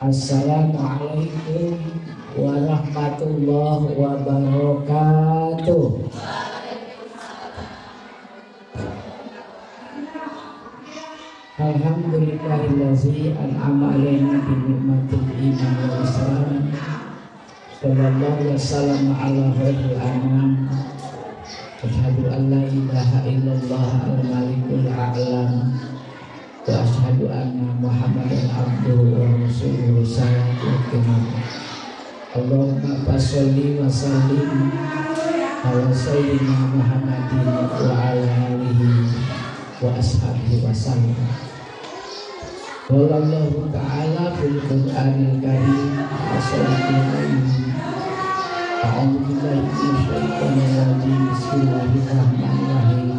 Assalamualaikum warahmatullahi wabarakatuh. Alhamdulillahillazi an'ama alaina bi ni'matil iman wal islam. Sallallahu wasallam ala khairil anam. Asyhadu an la ilaha illallah al-malikul a'lam. Wa asyhadu anna Muhammadan abduhu wa rasuluhu sallallahu alaihi. Allahumma sholli wa sallim ala sayyidina Muhammadin wa ala alihi wa ashabihi wa sallam. Wallahu ta'ala fil Qur'anil Karim as-salatu a'udzu billahi minasyaitonir rajim. Bismillahirrahmanirrahim.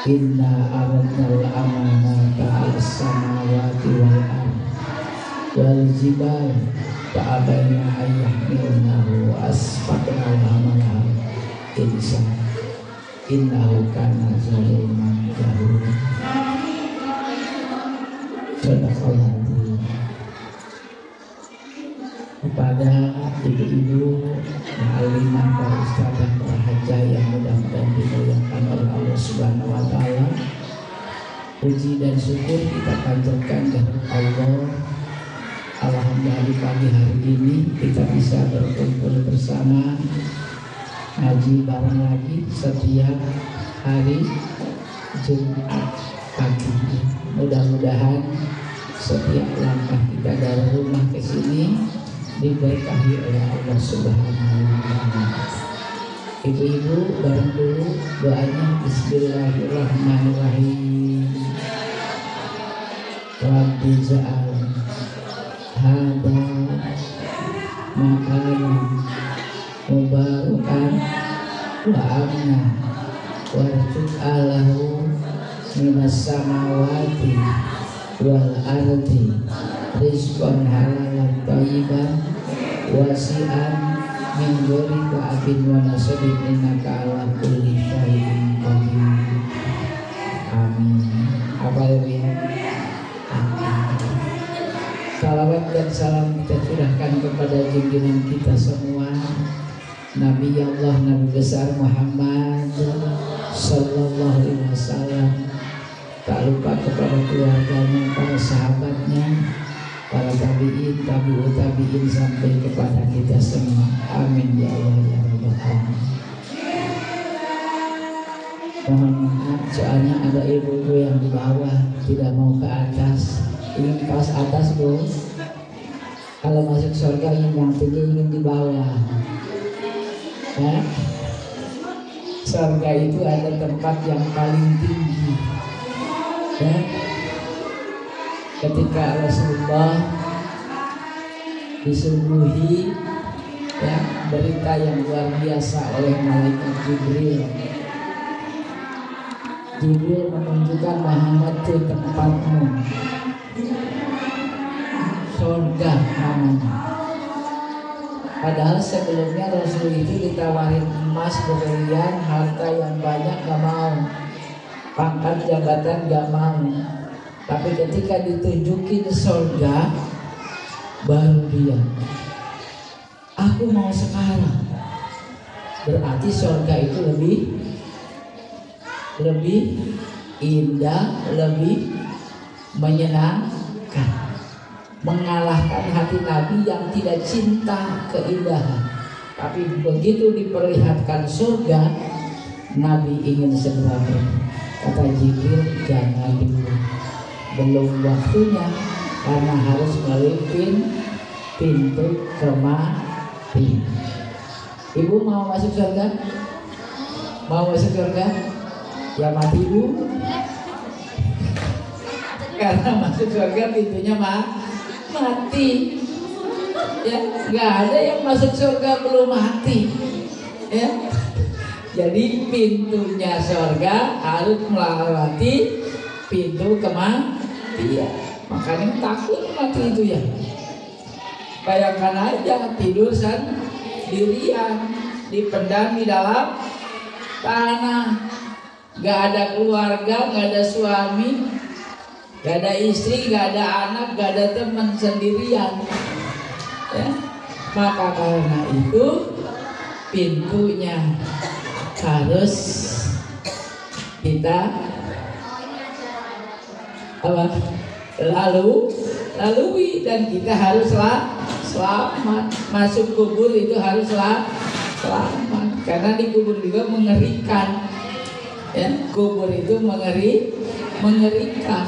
Inna aradnal amanata 'alas samawati wal ardi wal jibal fa abaina an yahmilnahu wa asfaqna minha insan innahu kana zaluman jahula. Sadaqallahu. Kepada ibu-ibu, ma'aliman, para ustadzah, para hajah yang mudah-mudahan dimuliakan oleh Allah Subhanahu wa Ta'ala, puji dan syukur kita panjatkan kepada Allah. Alhamdulillah di pagi hari ini kita bisa berkumpul bersama, ngaji bareng lagi setiap hari Jumat pagi. Mudah-mudahan setiap langkah kita dari rumah ke sini diberkahi oleh Allah Subhanahu wa Ta'ala. Ibu-ibu bareng dulu doanya. Bismillahirrahmanirrahim. Rabbi ja'al hada makanan mubarakan wa amna warzuq alahu minas samawati wal ardi rizqan halalan thayyiban wasi'an min ghairi ta'abin wa nasabin innaka ala kulli syai'in qadir. Amin. Apa ya? Salawat dan salam kita curahkan kepada junjungan kita semua, Nabi Allah, Nabi besar Muhammad sallallahu alaihi wasallam. Tak lupa kepada keluarganya, para sahabatnya, para tabi'in, tabi'ut tabi'in sampai kepada kita semua. Amin ya Allah ya Rabbal alamin. Mohon maaf soalnya ada ibu-ibu yang di bawah tidak mau ke atas, ingin pas atas Bu. Kalau masuk surga ingin yang tinggi, ingin di bawah. Surga itu ada tempat yang paling tinggi. Ya, ketika Rasulullah disuguhi berita yang luar biasa oleh malaikat Jibril. Jibril menunjukkan Muhammad itu tempatmu, surga namanya. Padahal sebelumnya Rasul itu ditawarin emas, berlian, harta yang banyak, gak mau. Pangkat jabatan gak mau. Tapi ketika ditunjukin surga, baru dia, aku mau sekarang. Berarti surga itu lebih indah, lebih menyenangkan, mengalahkan hati Nabi yang tidak cinta keindahan. Tapi begitu diperlihatkan surga, Nabi ingin segera pergi. Kata Jibril, jangan dulu, belum waktunya, karena harus melalui pintu kematian. Ibu mau masuk surga? Mau masuk surga? Ya mati Bu. Karena masuk surga pintunya mati. Ya, nggak ada yang masuk surga belum mati. Ya. Jadi pintunya surga harus melewati pintu kematian. Makanya takut mati itu ya. Bayangkan aja tidur sendirian, dipendam di dalam tanah, gak ada keluarga, gak ada suami, gak ada istri, gak ada anak, gak ada teman, sendirian. Ya. Maka karena itu pintunya harus kita lalui, dan kita haruslah selamat. Masuk kubur itu haruslah selamat, karena di kubur juga mengerikan. Ya, kubur itu mengerikan.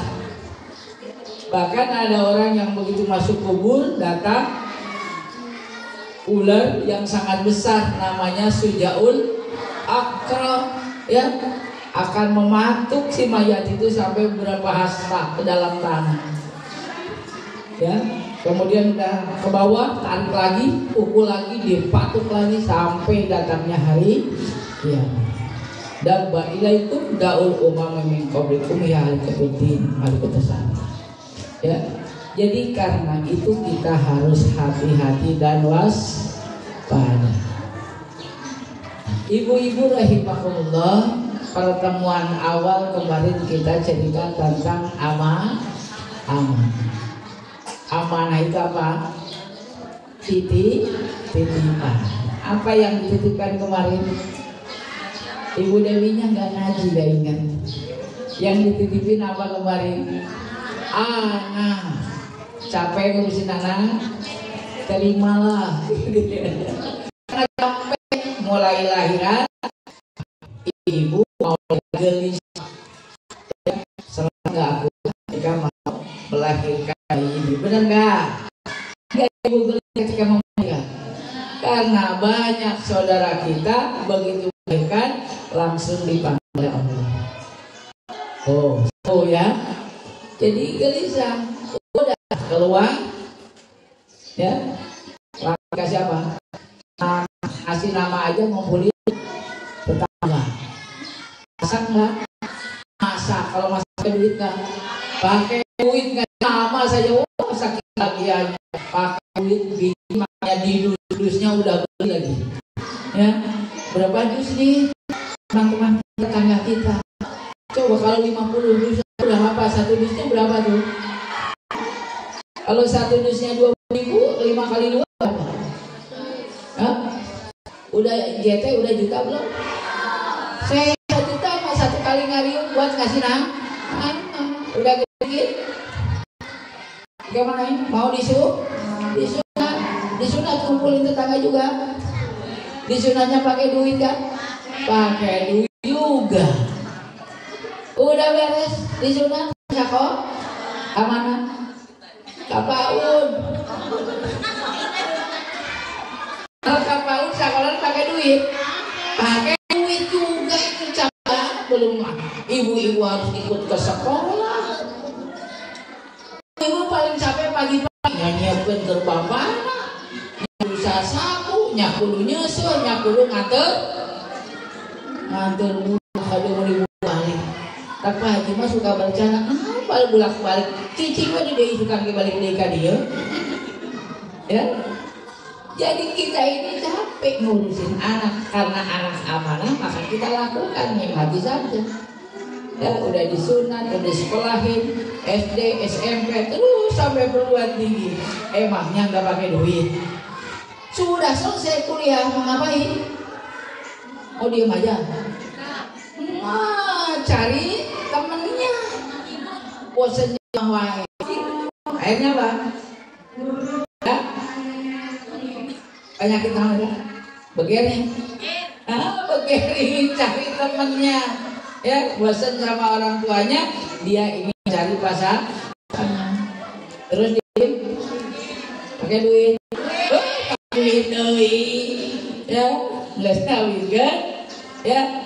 Bahkan ada orang yang begitu masuk kubur datang ular yang sangat besar, namanya Sujaul Akra, ya, akan mematuk si mayat itu sampai beberapa hasta ke dalam tanah. Ya, kemudian udah ke bawah, tarik lagi, pukul lagi, dipatuk lagi sampai datangnya hari kiamat. Dan bailaikum daul umam min qablikum ya al-qabuddin al-qutasan. Ya. Jadi karena itu kita harus hati-hati dan waspada. Ibu-ibu rahimakumullah, pertemuan awal kemarin kita cerita tentang amanah. Amanah itu apa? Titipan. Apa yang dititipkan kemarin? Ibu Dewinya nggak ngaji, gak ingat. Yang dititipin apa kemarin? Anak. Capek ngurusin anak, terimalah. Karena capek mulai lahiran, ibu mau gelis, selama nggak kuat ketika mau melahirkan ini, benar nggak? Nggak ibu gelis ketika mau melahirkan, karena banyak saudara kita begitu melahirkan langsung dipanggil oleh Allah. Oh ya, jadi gelisah. Udah keluar, ya, kasih apa? Kasih nama aja ngumpulin tetangga. Masak nggak? Masak. Kalau masak pakai duit nggak? Pakai duit nggak? Nama saja, sakit lagi aja. Pakai duit, biji makanya di dus-dusnya udah beli lagi. Ya, berapa dus nih teman-teman tetangga kita? Coba kalau 50 dus udah apa? Satu dusnya berapa tuh? Kalau satu dusnya 20.000, 5 kali 2 apa? Hah? Udah GT udah juta belum? Saya juta sama 1 kali ngariung buat ngasih nama. Udah gede. Gimana ini? Mau disunat kumpulin tetangga juga. Disunatnya pakai duit kan? Pakai duit juga. Udah beres disunat kok? Amanah. Kapaun. Kalau kapaun sekolah pakai duit juga itu capek. Belum ibu-ibu harus ikut ke sekolah. Ibu paling capek pagi-pagi nyiapin gerbang anak, nyusa sapu, nyakulu nyusul, nyakulu nganter aduh mau balik. Tapi Haji mah suka bercanda, balik bolak-balik. Cicing mah dia suka balik-balik ke dia. Ya. Jadi kita ini capek ngurusin anak, karena anak amanah maka kita lakukan yang Haji saja. Ya, udah disunat, udah disekolahin, SD, SMP, terus sampai perguruan tinggi. Emangnya nggak pakai duit? Sudah selesai kuliah mau ngapain? Mau diem aja? Cari temennya, bosannya wae. Akhirnya apa? Ya? Penyakit apa? Begini, begini cari temennya. Ya, bosan sama orang tuanya, dia ingin cari pasangan. Terus dia pakai duit, ya, nggak kawin kan? Ya.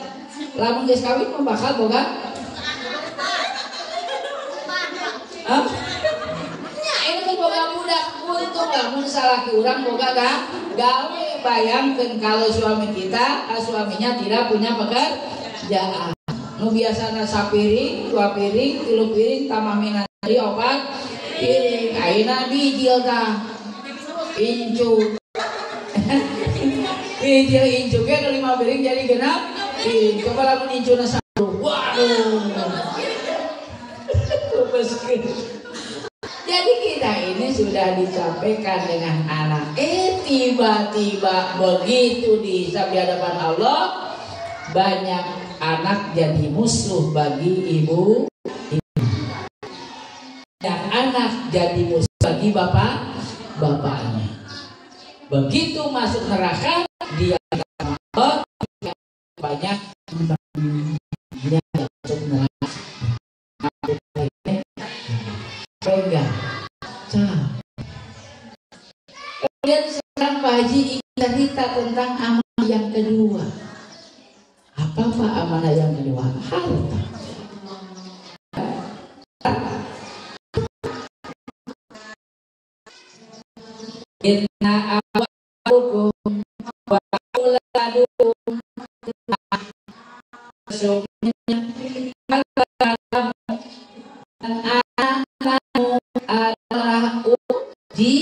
Lamun geus kawin mah bakal boga. Hah? Nya ini kan boga budak, untung lamun salaki urang boga gawe. Bayangkeun kalau suami kita, suaminya tidak punya pekerjaan. Nu biasana sapiring, 2 piring, 3 piring, tamamina dari opat piring. Ayeuna bijil tah. Incu. Bijil incu ge 5 piring jadi genap. Coba lamun incuna satu, waduh, Jadi kita ini sudah disampaikan dengan anak, tiba-tiba begitu dihisab di hadapan Allah, banyak anak jadi musuh bagi ibu, banyak anak jadi musuh bagi bapaknya. Begitu masuk neraka dia banyak dia masuk neraka. Pegang. Kemudian sekarang Pak Haji ingin cerita tentang amanah yang kedua. Apa Pak amanah yang kedua? Harta. Inna awalukum wa auladukum adalah uji.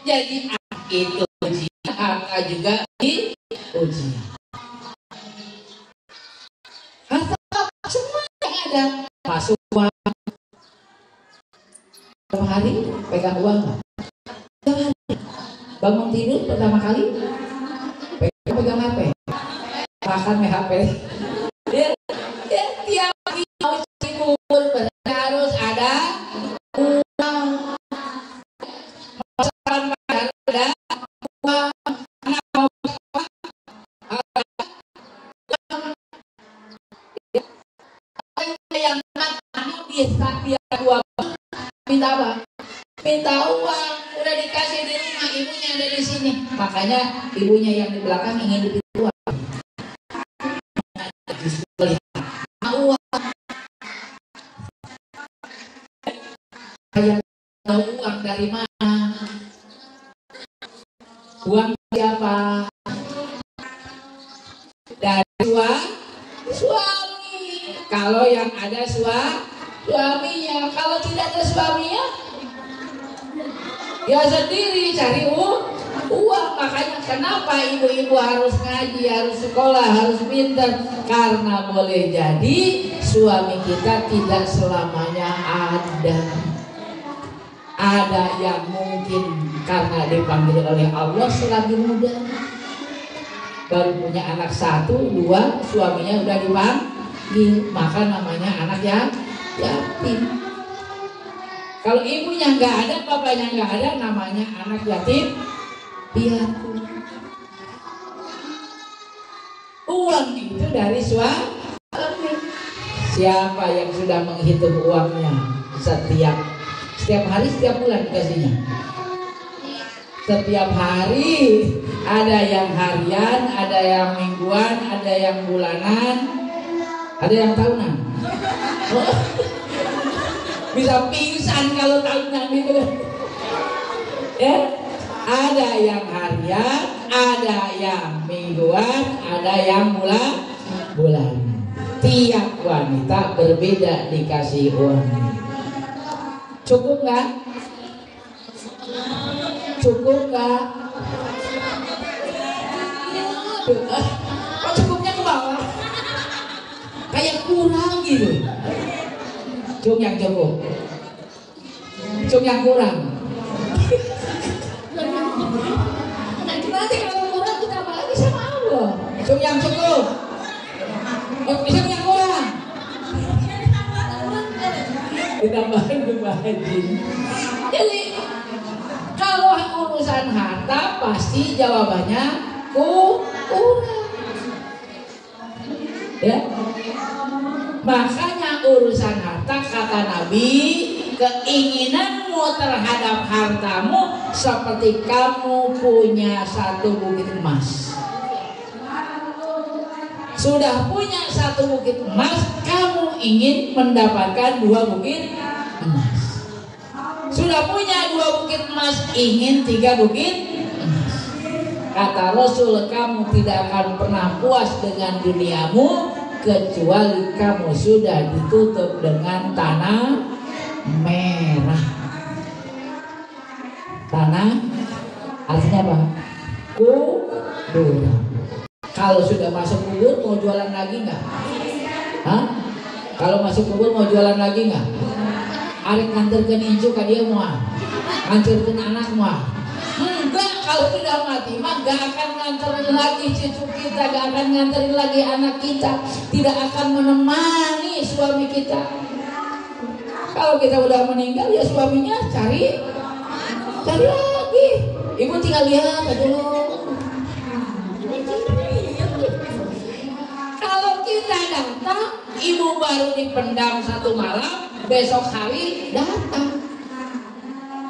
Jadi itu ujian, harta juga diuji. Harta semua yang ada masuk uang. Setiap hari pegang uang nggak? Setiap hari bangun tidur pertama kali pegang HP, makan HP. Dia tiap hari mau kubur harus ada uang. Masakan harus ada uang. Yang bisa dia dua minta apa? Minta uang. Udah dikasih di rumah, ibunya ada di sini. Makanya ibunya yang di belakang ingin lebih tua. Uang. Kayak tahu uang dari mana? Uang siapa? Dari suami. Kalau yang ada suaminya, kalau tidak ada suaminya, dia sendiri cari uang. Makanya kenapa ibu-ibu harus ngaji, harus sekolah, harus pintar? Karena boleh jadi suami kita tidak selamanya ada. Ada yang mungkin karena dipanggil oleh Allah selagi muda, baru punya anak 1, 2, suaminya udah dipanggil, maka namanya anak yatim. Kalau ibunya nggak ada, bapaknya nggak ada, namanya anak yatim piatu. Uang itu dari suami. Siapa yang sudah menghitung uangnya setiap hari, setiap bulan dikasihnya? Setiap hari, ada yang harian, ada yang mingguan, ada yang bulanan, ada yang tahunan. Bisa pingsan kalau tahunan itu. Ya, ada yang harian, ada yang mingguan, ada yang bulanan. Tiap wanita berbeda dikasih uang. Cukup nggak? Cukup nggak? Kok cukupnya ke bawah? Kayak kurang gitu. Cung yang cukup, cung yang kurang. Nanti kalau kurang kita apa lagi sama Allah. Cung yang cukup, bisa yang kurang. Ditambahin kebahagiaan. Jadi kalau urusan harta pasti jawabannya kurang. Ya. Makanya urusan harta kata Nabi, keinginanmu terhadap hartamu seperti kamu punya 1 bukit emas. Sudah punya 1 bukit emas, kamu ingin mendapatkan 2 bukit emas. Sudah punya 2 bukit emas, ingin 3 bukit emas. Kata Rasul, kamu tidak akan pernah puas dengan duniamu kecuali kamu sudah ditutup dengan tanah merah. Tanah artinya apa? Kuburan. Kalau sudah masuk kubur mau jualan lagi nggak? Hah? Kalau masuk kubur mau jualan lagi nggak? Arek nganterkeun incu ka dia moal, nganterkeun anak moal. Enggak, kalau sudah mati mah gak akan nganterin lagi cucu kita, gak akan nganterin lagi anak kita, tidak akan menemani suami kita. Kalau kita udah meninggal ya suaminya cari lagi. Ibu tinggal lihat dulu. Kalau kita datang, ibu baru dipendam 1 malam, besok hari datang.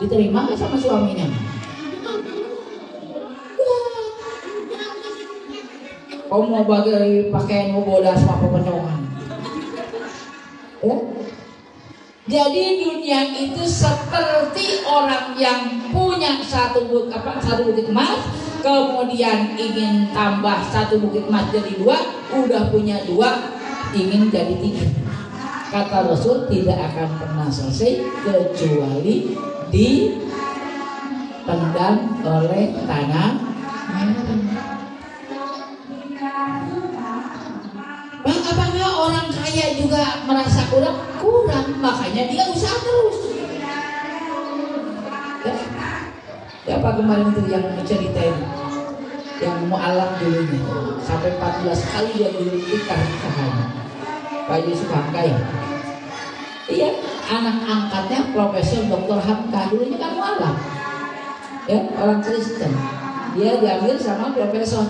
Diterima gak sama suaminya? Kau mau bagi pakaian mau bodas apa penyongan? Ya? Jadi dunia itu seperti orang yang punya satu bukit emas, kemudian ingin tambah 1 bukit emas jadi 2, udah punya 2, ingin jadi 3. Kata Rasul tidak akan pernah selesai kecuali dipendam oleh tanah merah. Apakah orang kaya juga merasa kurang? Makanya dia usaha terus. Siapa kemarin itu yang ceritain, yang mu'alaf dulunya sampai 14 kali dia dihentikan usahanya, Pak Yusuf Hamka ya. Iya, anak angkatnya Profesor Dr. Hamka dulunya kan mu'alaf, ya, orang Kristen. Dia diambil sama profesor,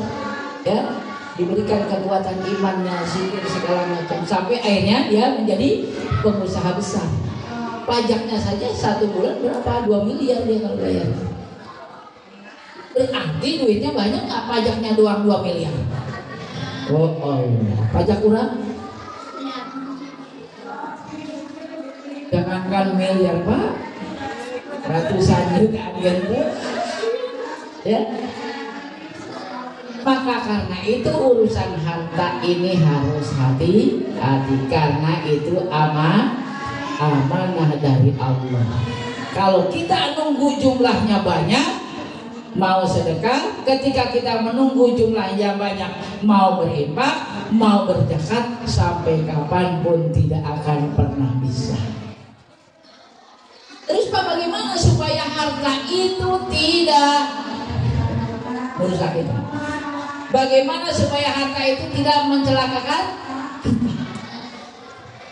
ya, diberikan kekuatan imannya, zikir segala macam, sampai akhirnya dia menjadi pengusaha besar. Pajaknya saja 1 bulan berapa? 2 miliar dia kalau bayar. Berarti duitnya banyak nggak? Pajaknya doang 2 miliar. Oh, pajak kurang? Jangankan miliar Pak, ratusan juta gitu, ya. Maka karena itu urusan harta ini harus hati-hati, karena itu amanah dari Allah. Kalau kita nunggu jumlahnya banyak, mau sedekah, ketika kita menunggu jumlahnya banyak, mau berinfak, mau berzakat, sampai kapanpun tidak akan pernah bisa. Terus Pak, bagaimana supaya harta itu tidak merusak kita? Bagaimana supaya harta itu tidak mencelakakan kita?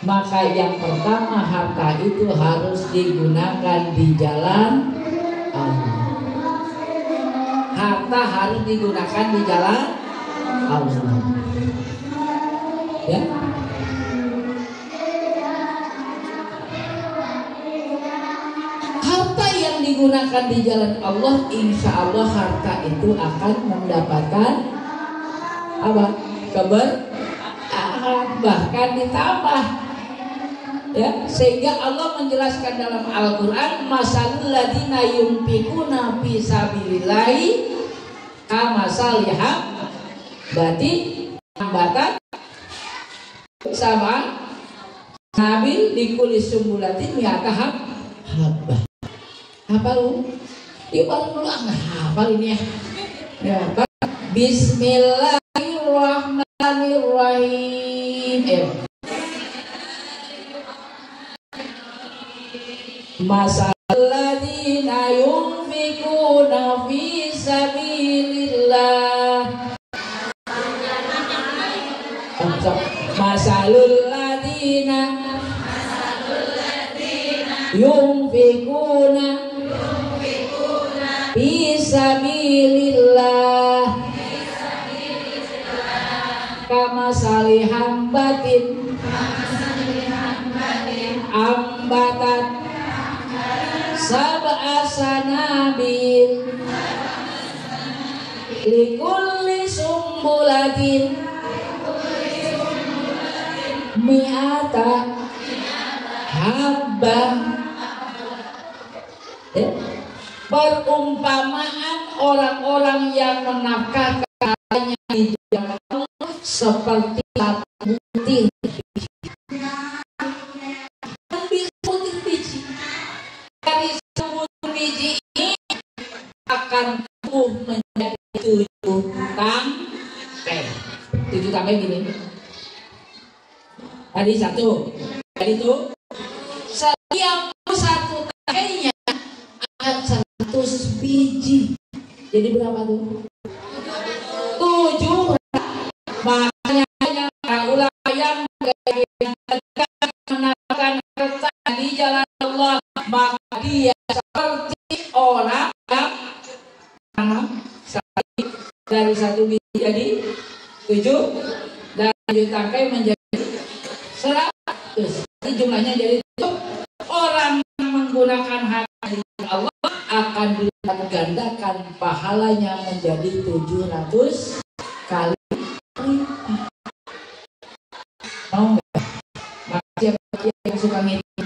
Maka yang pertama, harta itu harus digunakan di jalan Allah. Harta harus digunakan di jalan Allah, ya. Harta yang digunakan di jalan Allah, insya Allah harta itu akan mendapatkan apa? Keberkahan, bahkan ditambah, ya. Sehingga Allah menjelaskan dalam Al-Quran, masalul ladina yunfikuna fi sabilillahi kamasalih berarti hambatan sama nabil dikulis sumbulatin mi'ata habbah. Apa lu? Yuk baru dulu nggak hafal ini ya. Bismillahirrahmanirrahim. Masaladzina yunfikuna fi sabilillah. Masaladzina yunfikuna fi sabilillah kama salihambatin ambatat sab'a sanabil likulli sumbulatin mi'ata habbah. Perumpamaan orang-orang yang menafkahkan hartanya di jalan Allah seperti satu butir biji. Dari sebutir biji ini akan tumbuh menjadi 7 tangkai. 7 tangkai gini. Tadi satu. Tadi itu setiap satu tangkainya ada 100 biji. Jadi berapa tuh? 7. Makanya ulama yang menamakan harta di jalan Allah, maka dia seperti orang yang tanam dari 1 biji jadi 7, dan 7 tangkai menjadi 100. Jadi jumlahnya jadi 7. Orang yang menggunakan harta di jalan Allah akan dilipat gandakan pahalanya menjadi 700 kali lipat. Mau nggak? Maka siapa yang suka ngitung?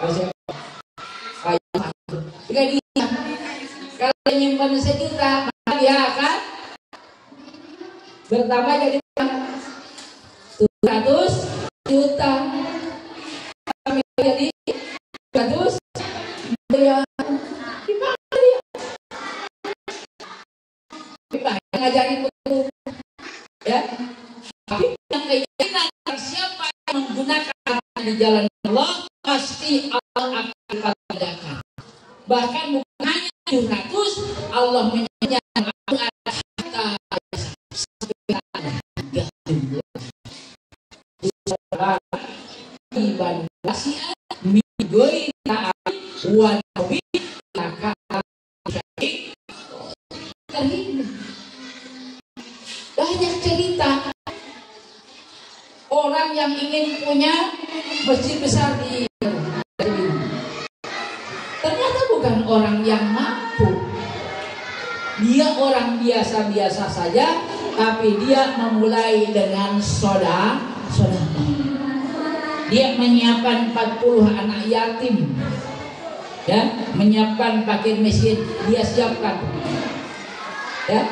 Siapa? Jika dia kalau nyimpan 1 juta, maka dia akan bertambah jadi 700 juta. Jadi 100 miliar. Ngajarin betul, ya. Tapi yang keyakinan siapa yang menggunakan di jalan Allah pasti Allah akan lipat gandakan. Bahkan bukan hanya 700, Allah menyatakan harta banyak cerita orang yang ingin punya masjid besar di ternyata bukan orang yang mampu, dia orang biasa-biasa saja, tapi dia memulai dengan soda. Dia menyiapkan 40 anak yatim, ya, menyiapkan pakaian miskin, dia siapkan, ya,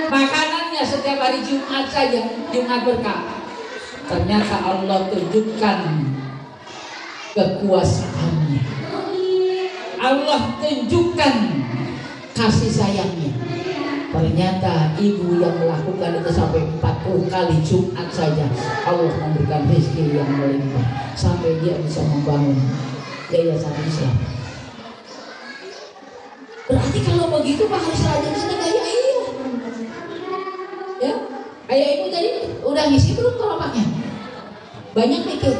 makanannya setiap hari Jumat saja, Jumat berkah. Ternyata Allah tunjukkan kekuasaannya, Allah tunjukkan kasih sayangnya. Ternyata ibu yang melakukan itu sampai 40 kali Jumat saja, Allah memberikan rezeki yang melimpah sampai dia bisa membangun yayasan Islam. Berarti kalau begitu Pak harus rajin sedekah, iya. Ya, kayak ibu tadi udah ngisi belum kelopaknya? Banyak mikir.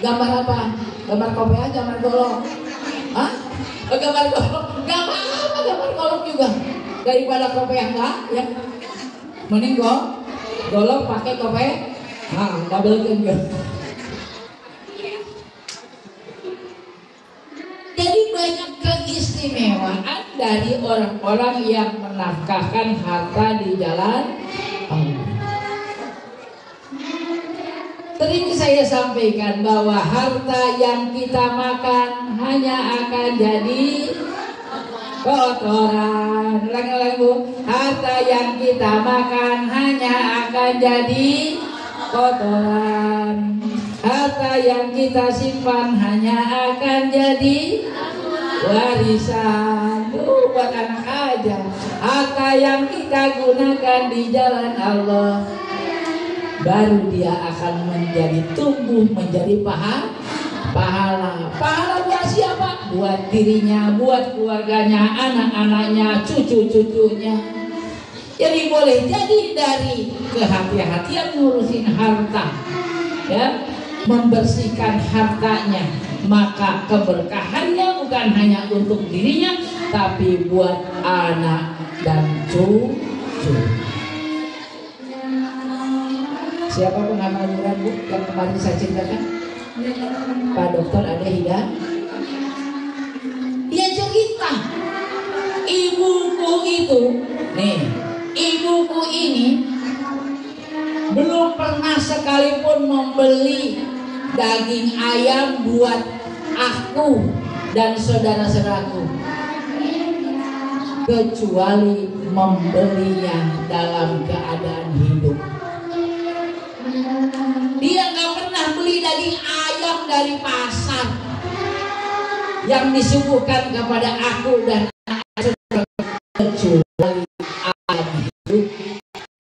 Gambar apa? Gambar kopiah, gambar golok. Hah? Gambar golok. Gambar apa? Gambar golok juga. Daripada kopiah enggak, ya. Mending golok pakai kopiah. Nah, double juga. Jadi banyak keistimewaan dari orang-orang yang menafkahkan harta di jalan Allah. Sering saya sampaikan bahwa harta yang kita makan hanya akan jadi kotoran. Ulang-ulang Bu. Harta yang kita makan hanya akan jadi kotoran. Harta yang kita simpan hanya akan jadi warisan. Buat anak aja. Harta yang kita gunakan di jalan Allah, baru dia akan menjadi tumbuh menjadi pahala. Pahala buat siapa? Buat dirinya, buat keluarganya, anak-anaknya, cucu-cucunya. Jadi boleh jadi dari kehati-hatian ngurusin harta, ya, membersihkan hartanya, maka keberkahannya bukan hanya untuk dirinya, tapi buat anak dan cucu. Siapa pengamal murah Bu yang kemarin saya ceritakan? Pak Dokter ada Hidayah. Dia cerita ibuku itu, nih, ibuku ini belum pernah sekalipun membeli daging ayam buat aku dan saudara-saudaraku, kecuali membelinya dalam keadaan hidup. Dia nggak pernah beli daging ayam dari pasar yang disuguhkan kepada aku dan kecuali ayam hidup.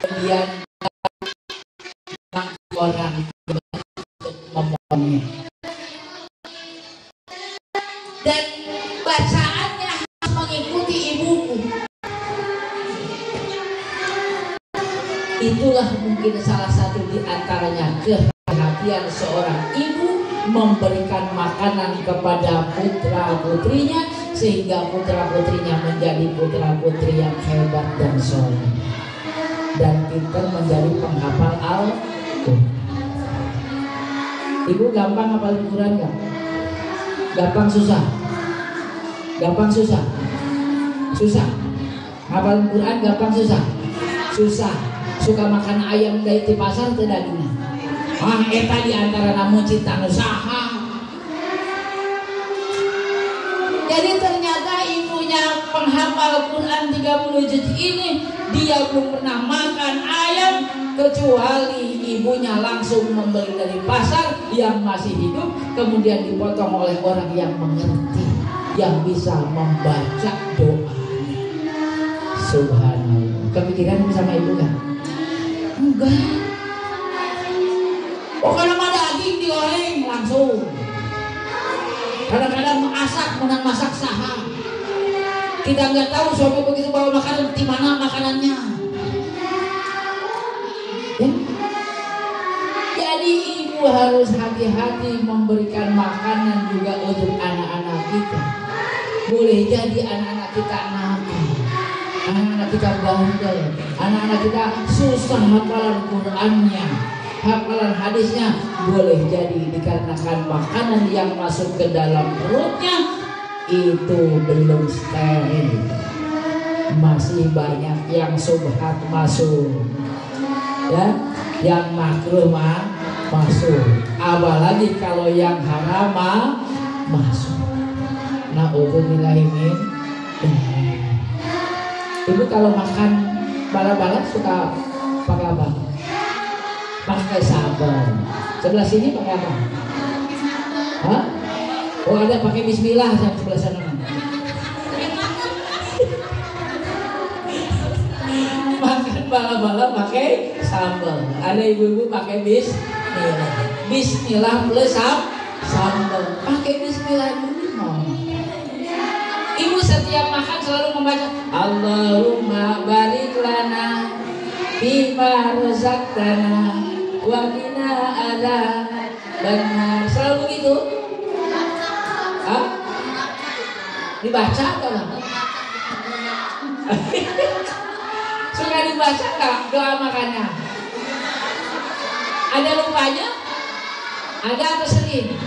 Kemudian dan bacaannya harus mengikuti ibuku. Itulah mungkin salah satu di antaranya kehati-hatian seorang ibu memberikan makanan kepada putra-putrinya, sehingga putra-putrinya menjadi putra-putri yang hebat dan soleh dan pintar, menjadi penghafal Al-Quran. Ibu gampang hafal Al-Quran gak? Gampang susah? Gampang susah? Susah? Hafal Al-Quran gampang susah? Susah. Suka makan ayam dari di pasar teu dagingna. Ah, eta di antara namun cinta usaha. Jadi ternyata ibunya penghafal Quran 30 juz ini, dia belum pernah makan ayam kecuali ibunya langsung membeli dari pasar yang masih hidup, kemudian dipotong oleh orang yang mengerti, yang bisa membaca doanya. Subhanallah. Kepikiran sama ibu kan? Enggak. Oh, kalau ada daging digoreng langsung. Kadang-kadang masak saham. Kita nggak tahu suami begitu bawa makanan di mana makanannya. Ya? Jadi ibu harus hati-hati memberikan makanan juga untuk anak-anak kita. Boleh jadi anak-anak kita nakal, anak-anak kita bandel, anak-anak kita susah hafalan Qurannya, hafalan hadisnya. Boleh jadi dikarenakan makanan yang masuk ke dalam perutnya itu belum steril, masih banyak yang subhat masuk, ya, yang makruh masuk, apalagi kalau yang haram masuk. Na'udzubillahimin. Ibu kalau makan bala-bala suka pakai apa? Pakai sambal. Sebelah sini pakai apa? Hah? Oh, ada pakai bismillah yang sebelah sana. Makan bala-bala pakai sambal. Ada ibu-ibu pakai bismillah. Bismillah plus sambal. Pakai bismillah dulu. Ibu setiap makan selalu membaca Allahumma barik lana bima razaqtana wa qina adzabannar. Selalu begitu? Hah? Dibaca atau enggak? Suka dibaca enggak doa makannya? Ada lupanya? Ada atau sering?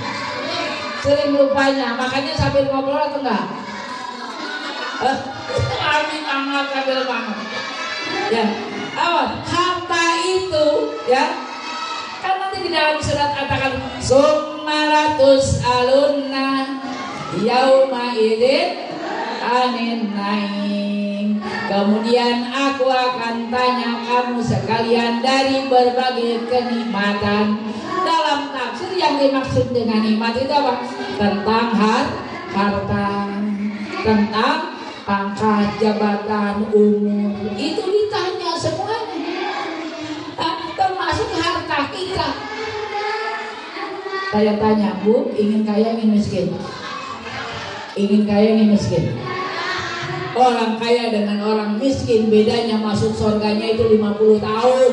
Sering lupanya. Makannya sambil ngobrol atau enggak? Amin amat sambil banget. Ya, awas. Harta itu, ya. Kan nanti di dalam surat katakan summaratus alunna yauma idzin anin naim. Kemudian aku akan tanya kamu sekalian dari berbagai kenikmatan. Dalam tafsir yang dimaksud dengan nikmat itu apa? Tentang harta, tentang pangkat, jabatan, umur. Itu ditanya semuanya. Termasuk harta kita. Saya tanya, Bu, ingin kaya, ingin miskin? Ingin kaya, ingin miskin? Orang kaya dengan orang miskin bedanya masuk surganya itu 50 tahun.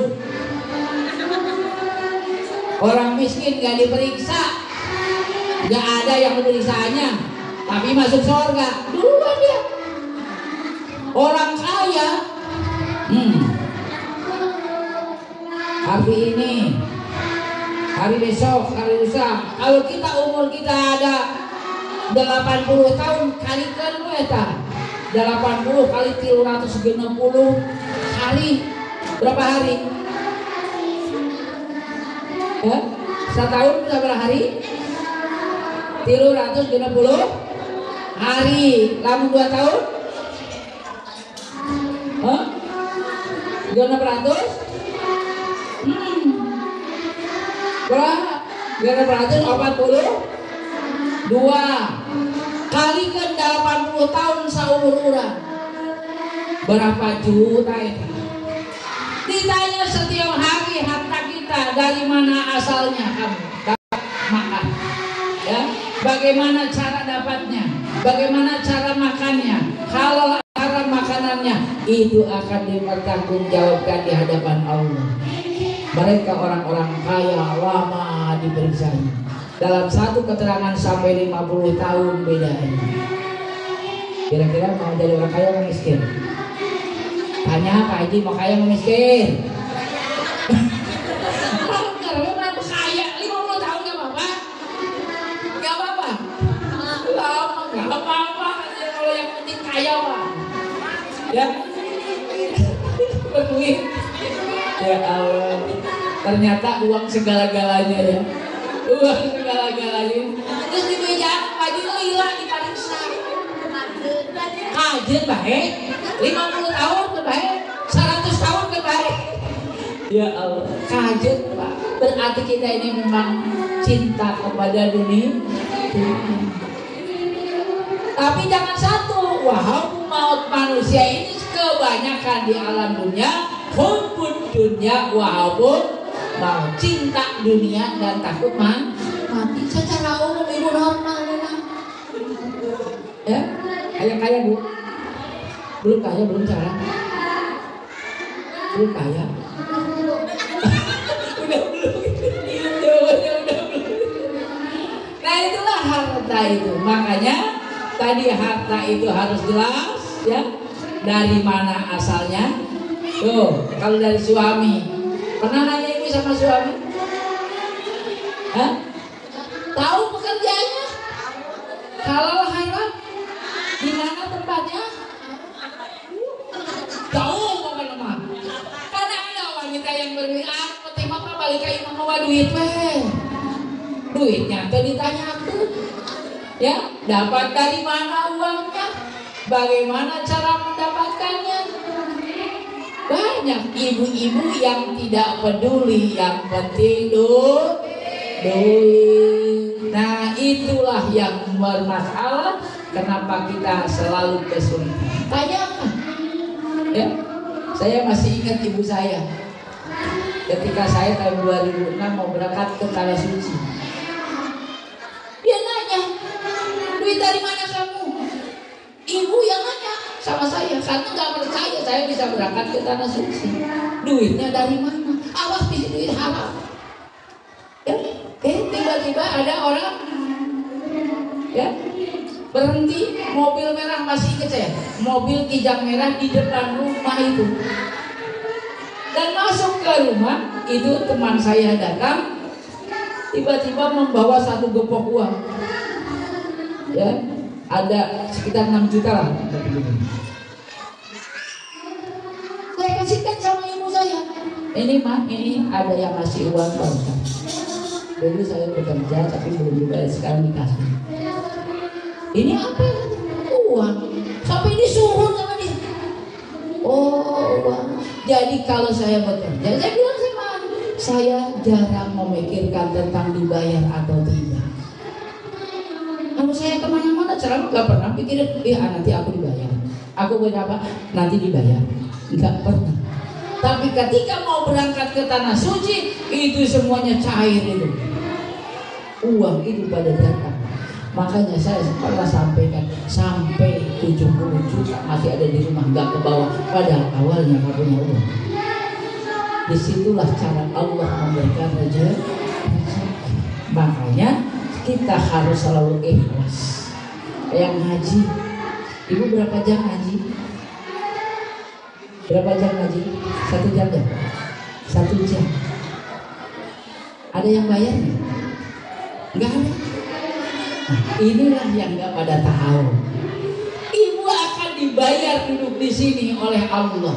Orang miskin gak diperiksa, gak ada yang memeriksanya, tapi masuk surga duluan dia. Orang kaya hari ini, hari besok, hari lusa. Kalau kita umur kita ada 80 tahun, kalikan eta 80 kali 360 hari, berapa hari? Setahun berapa hari? 360 hari. Lalu 2 tahun? 600? Berapa? 642 kalikan 80 tahun seumur orang. Berapa juta itu? Ditanya setiap hari harta kita dari mana asalnya kamu? makan. Ya, bagaimana cara dapatnya, bagaimana cara makannya, halal haram makanannya, itu akan dipertanggungjawabkan di hadapan Allah. Mereka orang-orang kaya lama diperiksanya. Dalam satu keterangan sampai 50 tahun bedanya. Kira-kira mau jadi orang kaya atau miskin? Tanya Pak Haji, mau kaya atau miskin? Ya, berduit. Ya Allah, ternyata uang segala-galanya ya. Uang segala-galanya. Terus di meja Haji lila dipariksa. Haji baik, 50 tahun baik, 100 tahun baik. Ya Allah, kaget Pak. Berarti kita ini memang cinta kepada dunia. Tapi jangan satu, wahai maut manusia ini kebanyakan di alam dunia, hubbud dunia wahai mau cinta dunia dan takut mati. Secara umum ibu normal memang. Ya, kaya Bu, belum kaya belum cara, belum kaya. udah belum. Nah itulah harta itu, makanya. Tadi harta itu harus jelas ya, dari mana asalnya. Tuh, kalau dari suami, pernah nanya ibu sama suami? Hah? Tahu pekerjaannya? Halal haram? Di mana tempatnya? Tahu pokoknya mah. Karena ada wanita yang berduit, pertama apa balik ke imam bawa duit duitnya tuh ditanyakan. Ya, dapat dari mana uangnya? Bagaimana cara mendapatkannya? Banyak ibu-ibu yang tidak peduli, yang penting duit. Nah, itulah yang bermasalah. Kenapa kita selalu kesulitan? Tanyakan. Ya, saya masih ingat ibu saya. Ketika saya tahun 2006 mau berangkat ke Tanah Suci. Dia nanya, duit dari mana kamu? Ibu yang nanya sama saya karena nggak percaya saya bisa berangkat ke Tanah Suci. Duitnya dari mana? Awas bisa duit haram. Ya, tiba-tiba ada orang ya berhenti, mobil merah masih kecil, mobil kijang merah di depan rumah itu. Dan masuk ke rumah itu teman saya datang, tiba-tiba membawa satu gepok uang. Ya, ada sekitar 6 juta lah. Saya kasihkan sama ibu saya. Ini mah, ini ada yang ngasih uang Pak Ustaz. Dulu saya bekerja tapi belum dibayar, sekarang dikasih. Ini apa? Uang. Sampai disuruh sama dia. Oh, uang. Jadi kalau saya bekerja, saya bilang sama saya jarang memikirkan tentang dibayar atau tidak. Kalau saya kemana-mana ceramah gak pernah pikirin, nanti aku dibayar. Aku berapa? Nanti dibayar. Gak pernah. Tapi ketika mau berangkat ke Tanah Suci, itu semuanya cair itu. Uang itu pada datang. Makanya saya pernah sampaikan sampai 70 juta masih ada di rumah, gak ke bawah. Padahal awalnya gak punya uang. Disitulah cara Allah memberikan rezeki. Makanya kita harus selalu ikhlas. Yang ngaji, ibu berapa jam ngaji? Berapa jam ngaji? 1 jam ya? 1 jam. Ada yang bayar nggak? Nggak ada. Nah, inilah yang nggak pada tahu. Ibu akan dibayar duduk di sini oleh Allah.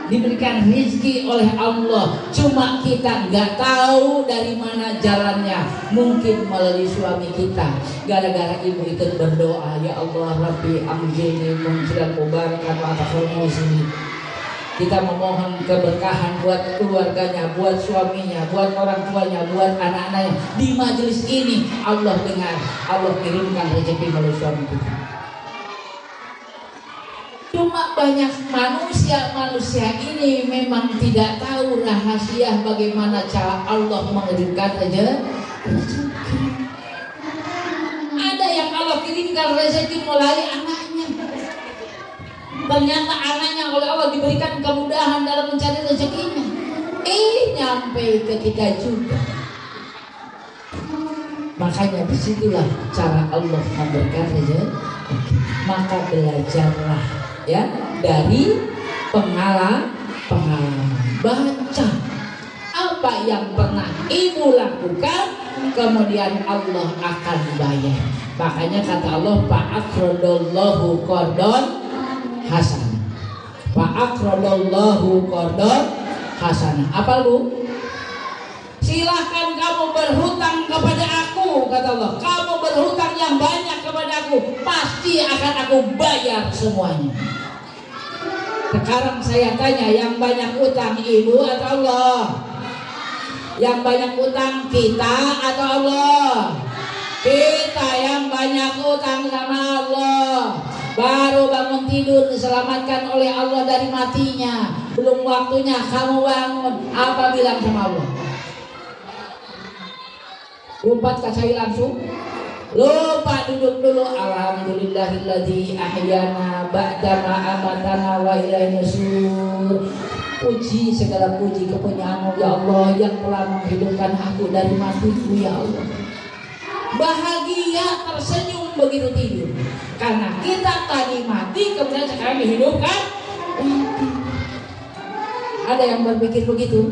Diberikan rezeki oleh Allah, cuma kita nggak tahu dari mana jalannya. Mungkin melalui suami kita, gara-gara ibu ikut berdoa, ya Allah Rabbi amjini munjilan mubarakan wa atakhulmusini. Kita memohon keberkahan buat keluarganya, buat suaminya, buat orang tuanya, buat anak-anaknya. Di majelis ini Allah dengar, Allah kirimkan rezeki melalui suami kita. Cuma banyak manusia ini memang tidak tahu rahasia bagaimana cara Allah mengirimkan rezeki. Ada yang Allah kirimkan rezeki mulai anaknya. Ternyata anaknya oleh Allah diberikan kemudahan dalam mencari rezekinya. Nyampe ke kita juga. Makanya disitulah cara Allah memberikan rezeki. Maka belajarlah ya dari pengalaman. Baca apa yang pernah ibu lakukan, kemudian Allah akan bayar. Makanya kata Allah, fa'aqradallahu qardon hasanah. Fa'aqradallahu qardon hasanah. Apa lu? Silahkan kamu berhutang kepada aku, kata Allah. Kamu berhutang yang banyak kepada aku, pasti akan aku bayar semuanya. Sekarang saya tanya, yang banyak utang ibu atau Allah? Yang banyak utang kita atau Allah? Kita yang banyak utang sama Allah. Baru bangun tidur diselamatkan oleh Allah dari matinya. Belum waktunya kamu bangun, apa bilang sama Allah? Lompat kacai langsung. Lupa duduk dulu. Alhamdulillahilladzi ahyana ba'da ma amatana wa ilaihi nusyur. Puji segala puji kepunyaanmu ya Allah yang telah menghidupkan aku dari matiku ya Allah. Bahagia tersenyum begitu tidur. Karena kita tadi mati kemudian sekarang dihidupkan. Ada yang berpikir begitu?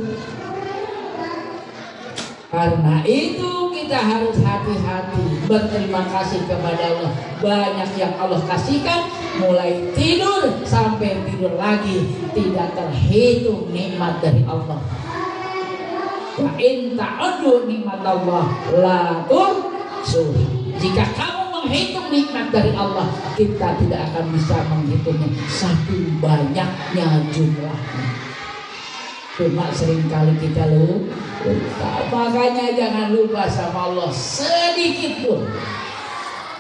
Karena itu kita harus hati-hati berterima kasih kepada Allah. Banyak yang Allah kasihkan, mulai tidur sampai tidur lagi, tidak terhitung nikmat dari Allah. Wa in ta'uddu nikmatallah la tuhsuha. Jika kamu menghitung nikmat dari Allah, kita tidak akan bisa menghitungnya, saking banyaknya jumlahnya. Cuma seringkali kita lupa. Makanya jangan lupa sama Allah sedikit pun.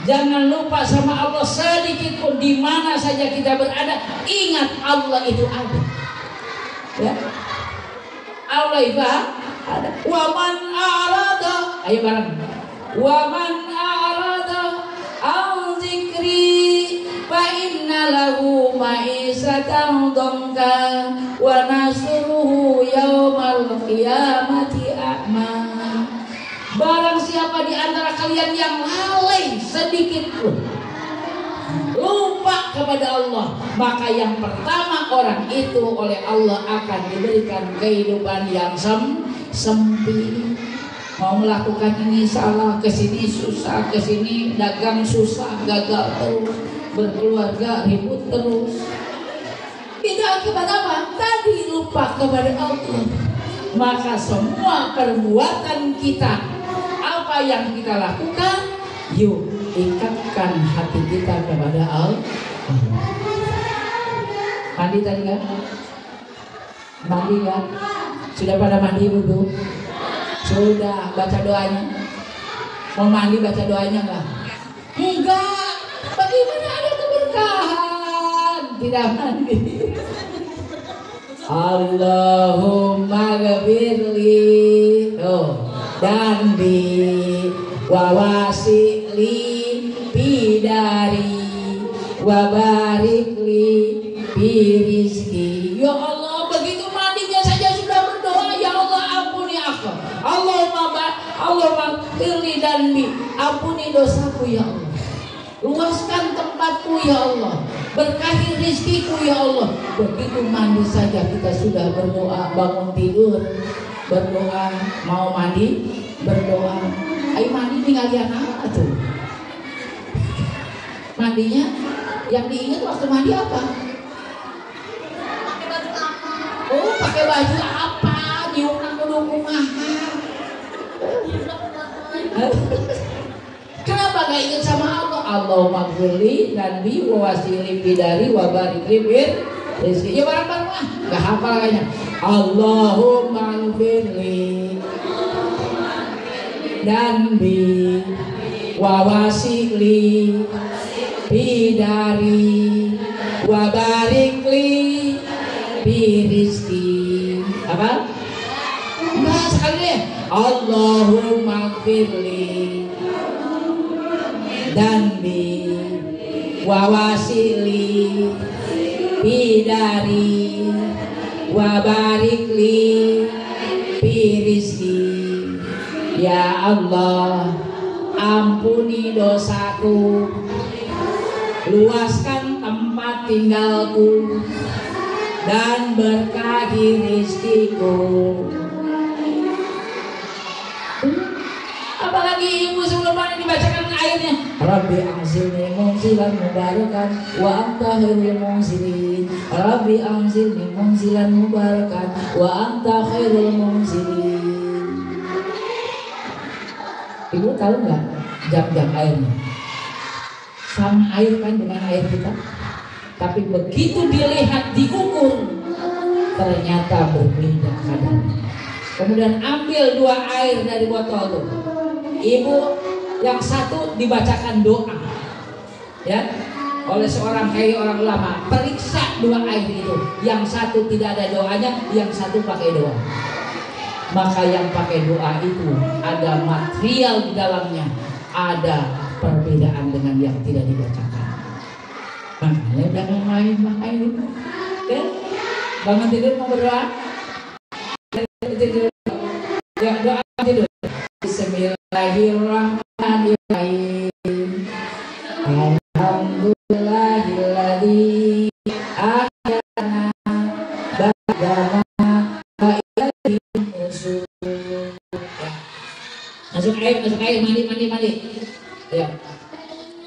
Jangan lupa sama Allah sedikit pun. Di mana saja kita berada, ingat Allah itu ada. Ya. Allah itu ada. Wa man arada, ayo bareng. Wa man arada an zikri fa inna lahu ma'isatan dhanka wa nasruhu yaumal qiyamati a'ma. Barang siapa di antara kalian yang lalai sedikit pun, lupa kepada Allah, maka yang pertama orang itu oleh Allah akan diberikan kehidupan yang sempit. Mau melakukan ini salah, kesini susah, kesini dagang susah, gagal terus, berkeluarga ribut terus. Tidak akibat apa? Tadi lupa kepada Allah. Maka semua perbuatan kita, apa yang kita lakukan, yuk ikatkan hati kita kepada Allah. Mandi tadi kan? Mandi kan? Sudah pada mandi dulu? Sudah baca doanya? Mau mandi baca doanya enggak? Enggak. Bagaimana ada keberkahan tidak mandi? Allahumma ghafirli dan bi wawasili bidari wabarikli birizki. Ya Allah, begitu mandinya saja sudah berdoa, ya Allah ampuni aku. Allahumma ghafirli dan bi, ampuni dosaku ya Allah. Luaskan tempatku ya Allah, berkahi rizkiku ya Allah. Begitu mandi saja kita sudah berdoa, bangun tidur berdoa, mau mandi berdoa. Ayo mandi tinggal lihat apa tuh? Mandinya yang diingat waktu mandi apa? Oh, pakai baju apa? Diunang kudu kumaha? Kenapa gak ingat sama Allah? Allahumma ghfirli dan bi wasili bidari wa barikli bir rizki. Ya barang-barang lah, gak hafal kayaknya. Allahumma ghfirli dan bi wasili bidari wa barikli bir rizki. Apa? Nah, sekali deh. Allahumma gfirli danbi wa wasili bidari wa barikli fi rizki. Ya Allah, ampuni dosaku, luaskan tempat tinggalku, dan berkahi rizkiku. Apalagi ibu sebelum mana dibacakan airnya, Rabbi anzilni munzilan mubarakan wa anta khairul munzilin. Rabbi anzilni munzilan mubarakan wa anta khairul munzilin. Ibu tahu nggak jam-jam airnya? Sama air kan dengan air kita, tapi begitu dilihat diukur ternyata berbeda kadarnya. Kemudian ambil 2 air dari botol tuh, ibu yang satu dibacakan doa ya oleh seorang kiai, orang ulama. Periksa 2 air itu, yang satu tidak ada doanya, yang satu pakai doa. Maka yang pakai doa itu ada material di dalamnya, ada perbedaan dengan yang tidak dibacakan. Makanya jangan main-main ya. Bangun tidur mau berdoa, tidur ya, doa tidur. Bismillahirrahmanirrahim. Alhamdulillahilladzi ahyana ba'da ma ilayhi nusyur. Masuk air, mandi ya.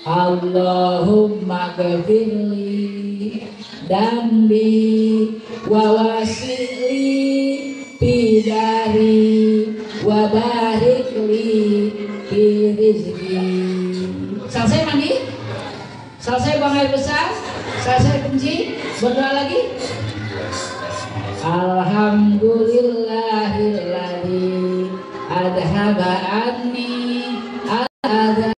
Allahumma ghfirli dambi wa wasili bidari wa barikli fi rizki. Selesai mandi, selesai buang air besar, selesai kencing, berdoa lagi. Alhamdulillahilladzi adhaba anni al-adha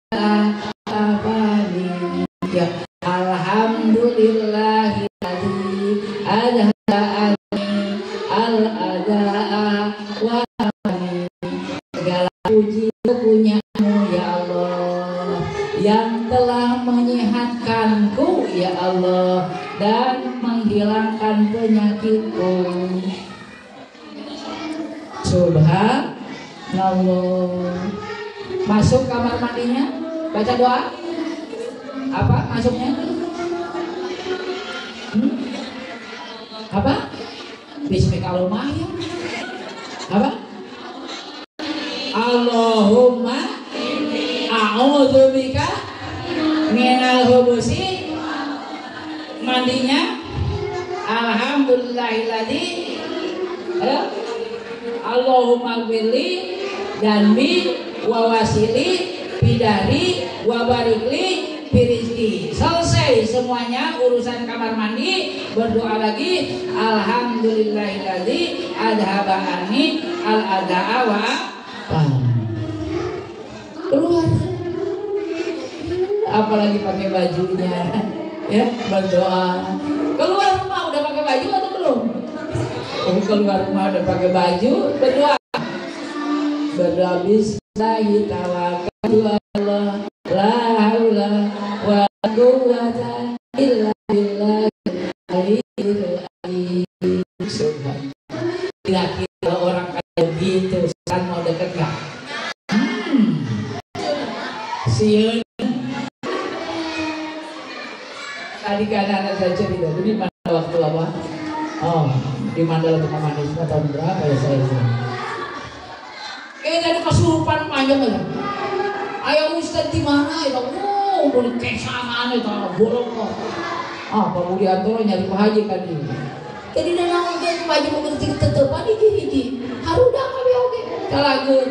afani. Ya, alhamdulillahilladzi adhaba anni al-adha wa afani. Segala puji punyamu ya Allah, yang telah menyehatkanku ya Allah, dan menghilangkan penyakitku. Subhanallah. Masuk kamar mandinya, baca doa. Apa masuknya? Apa? Bismillahirrahmanirrahim. Apa? Allahumma a'udzubika minal khubusi. Mandinya alhamdulillahilladzi Allahumma gfirli danbi wa wasili bidari wa barikli fi rizki. Selesai semuanya urusan kamar mandi, berdoa lagi. Alhamdulillahilladzi adhaba anni al-adha wa keluar. Apalagi pakai bajunya ya, berdoa. Keluar rumah udah pakai baju atau belum? Keluar rumah udah pakai baju, berdoa. Berdoa bismillahirrahmanirrahim. Allah la haula wa la quwwata illa billahil aliyyil azim. Kira-kira orang kayak gitu kan mau deket gak? Siun. Tadi kan anak saya cerita, di mana waktu apa? Oh, di Mandala Tukang Manis tahun berapa ya saya itu? Dari kesurupan panjang aja. Ayo Ustaz di mana itu? Oh, boleh kesangan itu, bolong kok. Pak Budi Antoro nyari Pak Haji kan ini. Jadi dan namun dia Pak Haji mau ngerti tetep ada hiji. Harudah kami oke. Kalagun.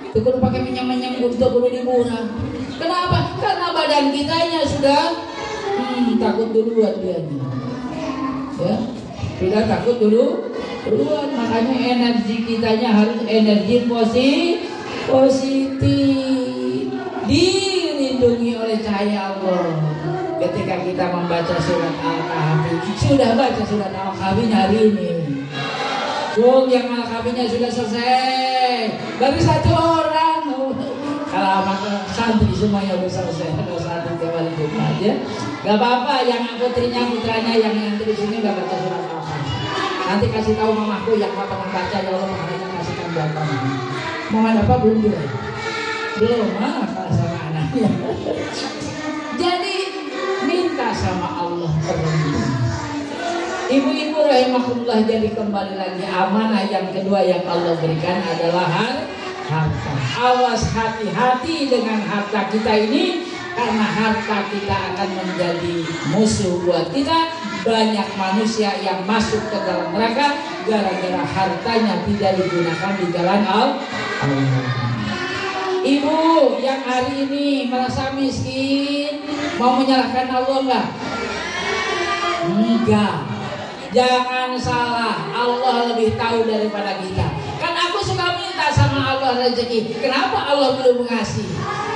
Itu kudu pakai minyak-minyak kudu dibunuh. Kenapa? Karena badan kitanya sudah takut duluan dia. Ya, sudah takut duluan. Makanya energi kitanya harus energi positif, dilindungi oleh cahaya Allah. Ketika kita membaca surat Al-Kahfi, sudah baca surat Al-Kahfi hari ini. Bung, yang malam kawinnya sudah selesai, baru 1 orang. Kalau maka santri semuanya udah selesai, kalau santri tiap hari Jumat ya. Gak apa-apa, yang putranya yang di sini gak baca surat apa. Nanti kasih tahu mamaku yang papa pernah baca, ya Allah makanya kasihkan buat kamu. Mau ada apa belum juga? Belum, kalah sama anaknya. Jadi minta sama Allah terlebih. Ibu-ibu rahimakumullah, jadi kembali lagi amanah yang kedua yang Allah berikan adalah harta. Awas hati-hati dengan harta kita ini, karena harta kita akan menjadi musuh buat kita. Banyak manusia yang masuk ke dalam neraka gara-gara hartanya tidak digunakan di jalan Allah. Ibu yang hari ini merasa miskin, mau menyalahkan Allah enggak? Enggak. Jangan salah, Allah lebih tahu daripada kita. Kan aku suka minta sama Allah rezeki. Kenapa Allah belum mengasih?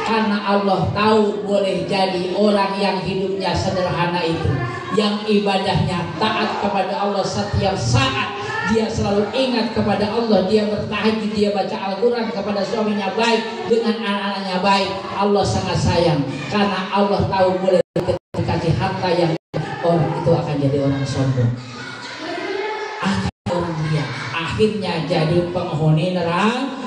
Karena Allah tahu boleh jadi orang yang hidupnya sederhana itu, yang ibadahnya taat kepada Allah setiap saat, dia selalu ingat kepada Allah, dia bertahajud, dia baca Al-Quran, kepada suaminya baik, dengan anak-anaknya baik. Allah sangat sayang, karena Allah tahu boleh dikasih harta yang orang itu akan jadi orang sombong, orang dia akhirnya jadi penghuni neraka.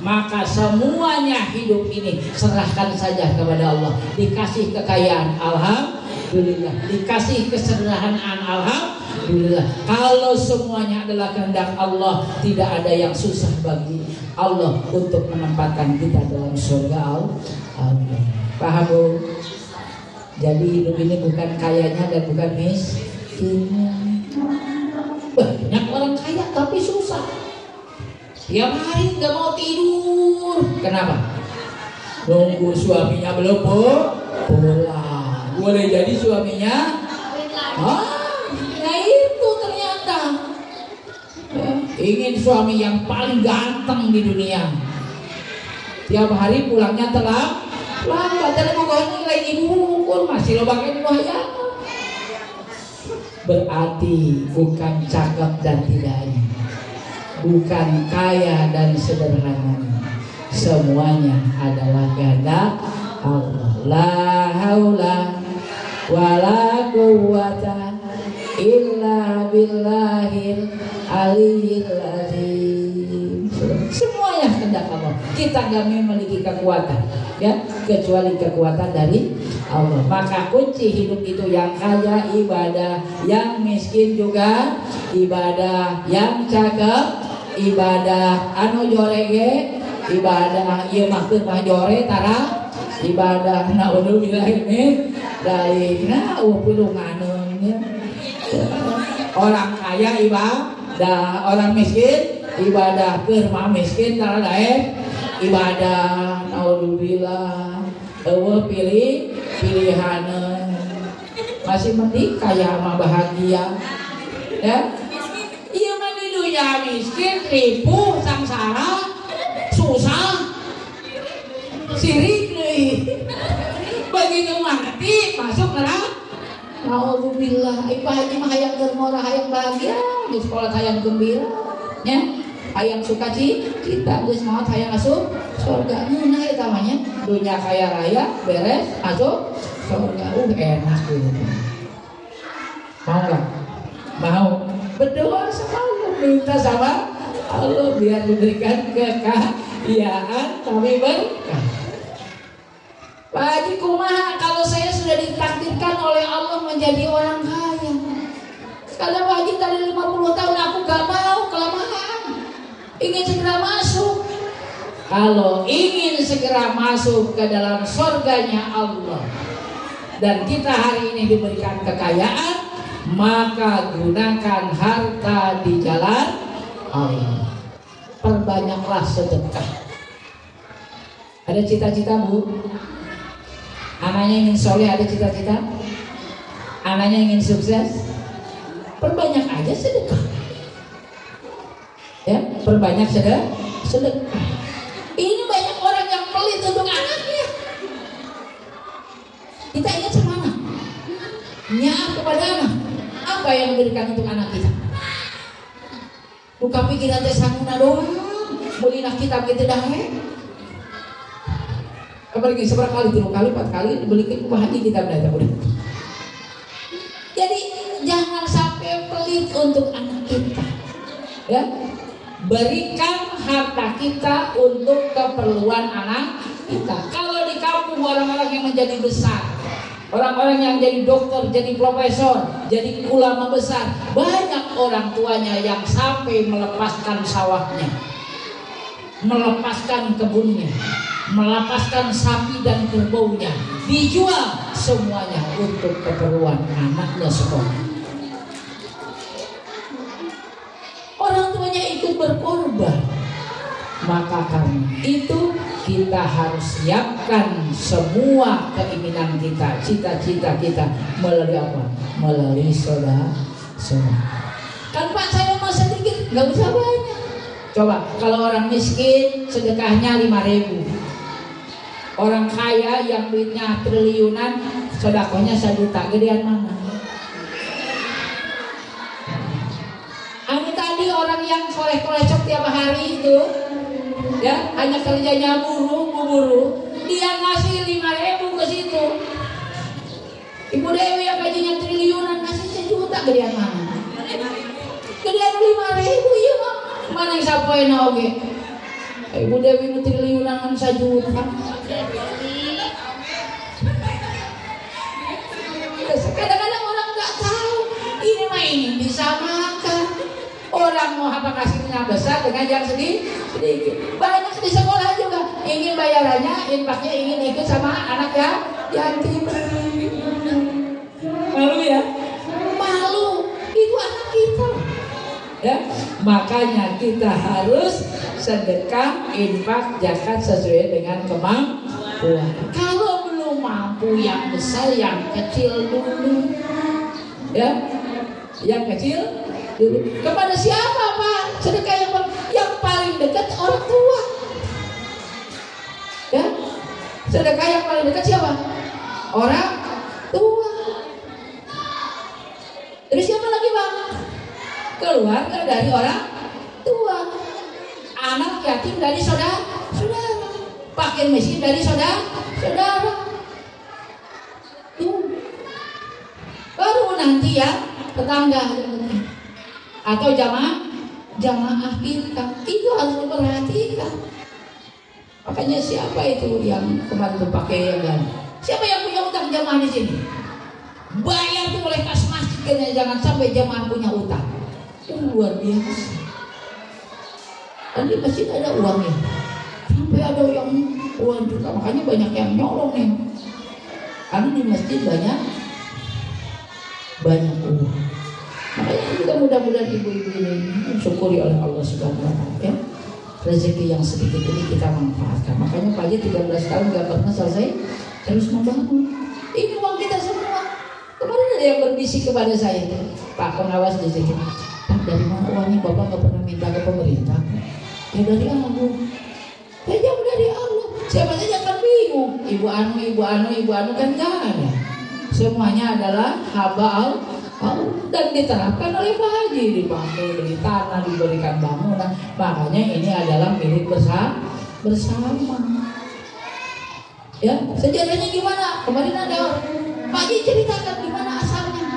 Maka semuanya hidup ini serahkan saja kepada Allah. Dikasih kekayaan, alhamdulillah. Dikasih kesederhanaan, alhamdulillah. Kalau semuanya adalah kehendak Allah, tidak ada yang susah bagi Allah untuk menempatkan kita dalam surga Allah. Paham Bu? Jadi hidup ini bukan kayanya dan bukan miskinnya. Banyak orang kaya tapi susah. Tiap hari gak mau tidur. Kenapa? Nunggu suaminya belum pulang. Boleh jadi suaminya nah itu ternyata ingin suami yang paling ganteng di dunia. Tiap hari pulangnya telat. Padahal mau kau lagi mukul masih lo pakai wayang. Berarti bukan cakep dan tidaknya, bukan kaya dan sederhana, semuanya adalah kehendak Allah. La haula wala quwwata illa billahil aliyyil azim. Semuanya kehendak Allah. Kita gak memiliki kekuatan, ya, kecuali kekuatan dari Allah. Maka kunci hidup itu, yang kaya ibadah, yang miskin juga ibadah, yang cakep ibadah, anu jorege ibadah, ieu mah teu mah jore tara ibadah. Naudzubillah min dzalika pulunganeun. Orang kaya ibadah, orang miskin ibadah, keur mah miskin tara daek ibadah. Naudzubillah. Eueuh pilihaneun. Masih mending kaya mah bahagia, ya. Iya mah di dunia miskin, ripuh, sangsara, susah, sirik deui. Begitu mati masuk neraka. Alhamdulillah. Ibu haji mah hayang germora, hayang bahagia, di sekolah hayang gembira, ya. Hayang sukacita, geus maot hayang asup surga. Nah eta mah nya dunia kaya raya beres masuk surga. Enak gitu. Mau enggak? Mau. Berdoa sama Allah, minta sama Allah biar diberikan kekayaan tapi berkah. Pak Haji kumaha kalau saya sudah ditakdirkan oleh Allah menjadi orang kaya? Kalau Pak Haji dari 50 tahun aku gak mau, kelamaan, ingin segera masuk. Kalau ingin segera masuk ke dalam surganya Allah dan kita hari ini diberikan kekayaan, maka gunakan harta di jalan Allah. Perbanyaklah sedekah. Ada cita-cita Bu? Anaknya ingin soleh, ada cita-cita? Anaknya ingin sukses? Perbanyak aja sedekah. Ya, perbanyak sedekah. Ini banyak orang yang pelit untuk anaknya. Kita ingat sama anak. Nyaar kepada anak. Apa yang diberikan untuk anak kita? Buka pikiran teh sanguna doang. Mulina kitab kita dahe. Apalagi seberapa kali, 3 kali, 4 kali dibelikan ku haji kitab dahe udah. Jadi jangan sampai pelit untuk anak kita. Ya. Berikan harta kita untuk keperluan anak kita. Kalau di kampung orang-orang yang menjadi besar, orang-orang yang jadi dokter, jadi profesor, jadi ulama besar, banyak orang tuanya yang sampai melepaskan sawahnya, melepaskan kebunnya, melepaskan sapi dan kerbaunya, dijual semuanya untuk keperluan anaknya sekolah. Orang tuanya ikut berkorban. Maka karena itu kita harus siapkan semua keinginan kita, cita-cita kita melalui apa? Melalui saudara. Kan Pak saya mau sedikit, nggak usah banyak. Coba kalau orang miskin sedekahnya 5.000. Orang kaya yang duitnya triliunan sedekahnya 1 juta, gedean mana? Tadi orang yang soleh-soleh tiap hari itu, ya hanya kerjanya buru, dia ngasih 5.000 ke situ. Ibu Dewi yang gajinya triliunan ngasih 1 juta, gedean mana? Gedean 5.000, iya Mak. Mana yang sapoin oke? Ibu Dewi nu triliunan kan 1 juta. Kadang-kadang orang nggak tahu ini mah ini bisa makan. Orang mau apa kasihnya besar dengan yang sedikit. Banyak di sekolah juga ingin bayarannya, infaknya ingin ikut sama anak ya yatim. Malu ya? Malu. Itu anak kita. Ya, makanya kita harus sedekah, infak, zakat sesuai dengan kemampuan. Kalau belum mampu yang besar, yang kecil dulu. Ya, yang kecil dulu. Kepada siapa Pak? Sedekah yang paling dekat orang tua. Ya, sedekah yang paling dekat siapa? Orang tua. Terus siapa lagi Pak? Keluarga dari orang tua. Anak yatim dari saudara. Fakir miskin dari saudara. Baru nanti ya tetangga atau jamaah kita itu harus diperhatikan. Makanya siapa itu yang kemarin pakai yang siapa yang punya utang jamaah di sini? Bayar tuh oleh kas masjid, jangan sampai jamaah punya utang. Itu luar biasa. Dan di masjid ada uangnya, sampai ada yang uang juga, makanya banyak yang nyolong nih. Karena di masjid banyak uang. Makanya kita mudah-mudahan ibu-ibu ini syukuri oleh Allah Subhanahu wa Ta'ala, ya. Rezeki yang sedikit ini kita manfaatkan. Makanya Pak Haji 13 tahun gak pernah selesai terus membangun. Ini uang kita semua. Kemarin ada yang berbisik kepada saya, Pak pengawas di sini. Dari mana uangnya Bapak gak pernah minta ke pemerintah? Ya dari Allah. Ya jauh dari Allah. Siapa saja kan bingung. Ibu anu kan gak ada. Semuanya adalah haba Allah. Dan diterapkan oleh Pak Haji, dipakai, beli tanah, diberikan bangunan. Makanya ini adalah milik bersama. Ya, sejarahnya gimana? Kemarin ada Pak Haji ceritakan gimana asalnya.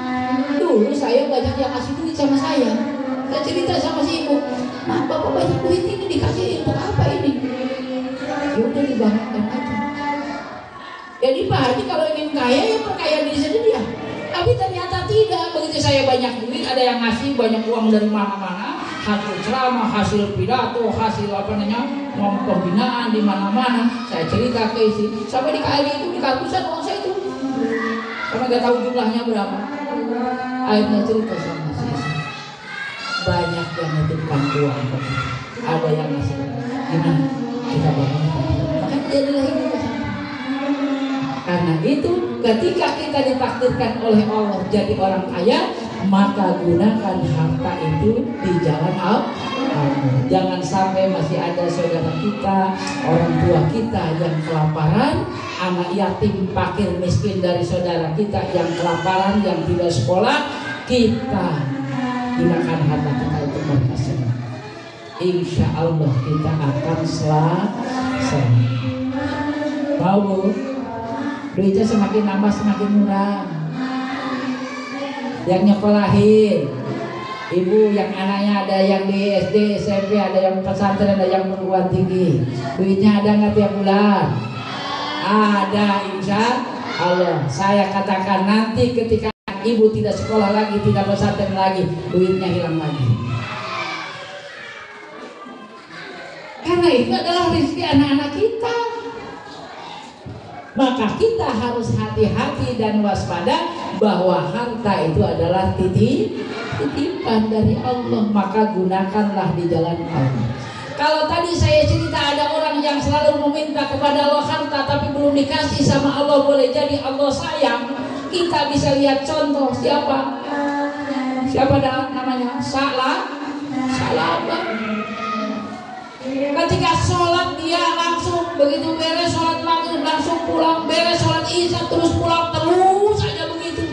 Dulu saya banyak yang kasih duit sama saya. Saya cerita sama si ibu, nah Bapak banyak duit ini dikasih untuk apa ini? Ya udah dibangunkan aja. Jadi Pak Haji kalau ingin kaya ya perkaya diri sendiri ya. Tapi ternyata tidak. Begitu saya banyak duit, ada yang ngasih banyak uang dari mana-mana, hasil ceramah, hasil pidato, hasil pembinaan di mana-mana. Saya cerita ke isi sampai di KLI itu di kartusan uang saya itu, karena nggak tahu jumlahnya berapa. Akhirnya cerita sama si isi, banyak yang nitipkan uang, ada yang ngasih. Gimana kita bangun? Makanya jadilah ini. Karena itu ketika kita ditakdirkan oleh Allah jadi orang kaya, maka gunakan harta itu di jalan Allah. Jangan sampai masih ada saudara kita, orang tua kita yang kelaparan, anak yatim, fakir, miskin dari saudara kita yang kelaparan, yang tidak sekolah, kita gunakan harta kita untuk mereka semua. insya Allah kita akan selamat. Mau Bu? Duitnya semakin nambah semakin murah. Yang nyekolahin, ibu yang anaknya ada yang di SD, SMP, ada yang pesantren, ada yang perguruan tinggi, duitnya ada nggak tiap bulan? Ada, insya Allah. Saya katakan nanti ketika ibu tidak sekolah lagi, tidak pesantren lagi, duitnya hilang lagi. Karena itu adalah rezeki anak-anak kita. Maka kita harus hati-hati dan waspada bahwa harta itu adalah titipan dari Allah. Maka gunakanlah di jalan Allah. Kalau tadi saya cerita ada orang yang selalu meminta kepada Allah harta tapi belum dikasih sama Allah, boleh jadi Allah sayang. Kita bisa lihat contoh siapa namanya? Salabah. Ketika sholat dia langsung begitu beres sholat maghrib langsung pulang, beres sholat isya terus pulang, terus saja begitu.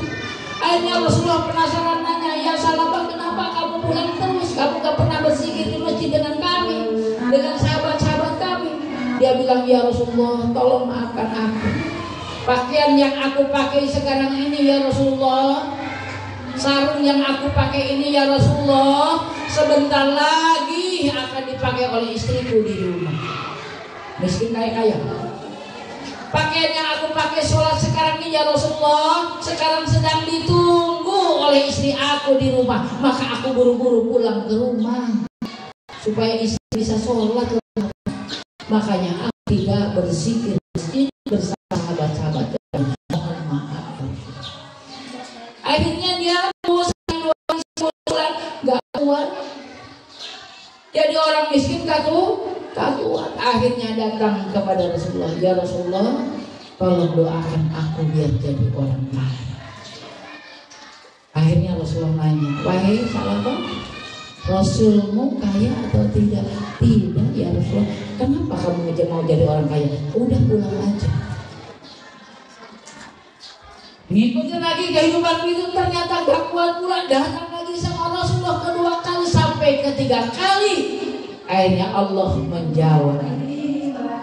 Akhirnya Rasulullah penasaran nanya, ya Salabah, kenapa kamu pulang terus? Kamu gak pernah berzikir di masjid dengan kami, dengan sahabat-sahabat kami? Dia bilang, ya Rasulullah, tolong maafkan aku. Pakaian yang aku pakai sekarang ini ya Rasulullah, sarung yang aku pakai ini ya Rasulullah, sebentar lagi akan dipakai oleh istriku di rumah. Miskin kaya. Pakaian yang aku pakai sholat sekarang ini ya Rasulullah, sekarang sedang ditunggu oleh istri aku di rumah. Maka aku buru-buru pulang ke rumah supaya istri bisa sholat. Makanya aku tidak berzikir bersama sahabat-sahabat dan mohon maaf. Akhirnya dia pulang gak kuat. Jadi orang miskin gak kuat. Akhirnya datang kepada Rasulullah, ya Rasulullah, tolong doakan aku biar jadi orang kaya. Akhirnya Rasulullah nanya, wahai Salabah, Rasulmu kaya atau tidak? Tidak ya Rasulullah. Kenapa kamu mau jadi orang kaya? Udah pulang aja. Ngikutin lagi kehidupan itu ternyata gak kuat pula. Datang lagi sama Rasulullah kedua kali sampai ketiga kali. Akhirnya Allah menjawab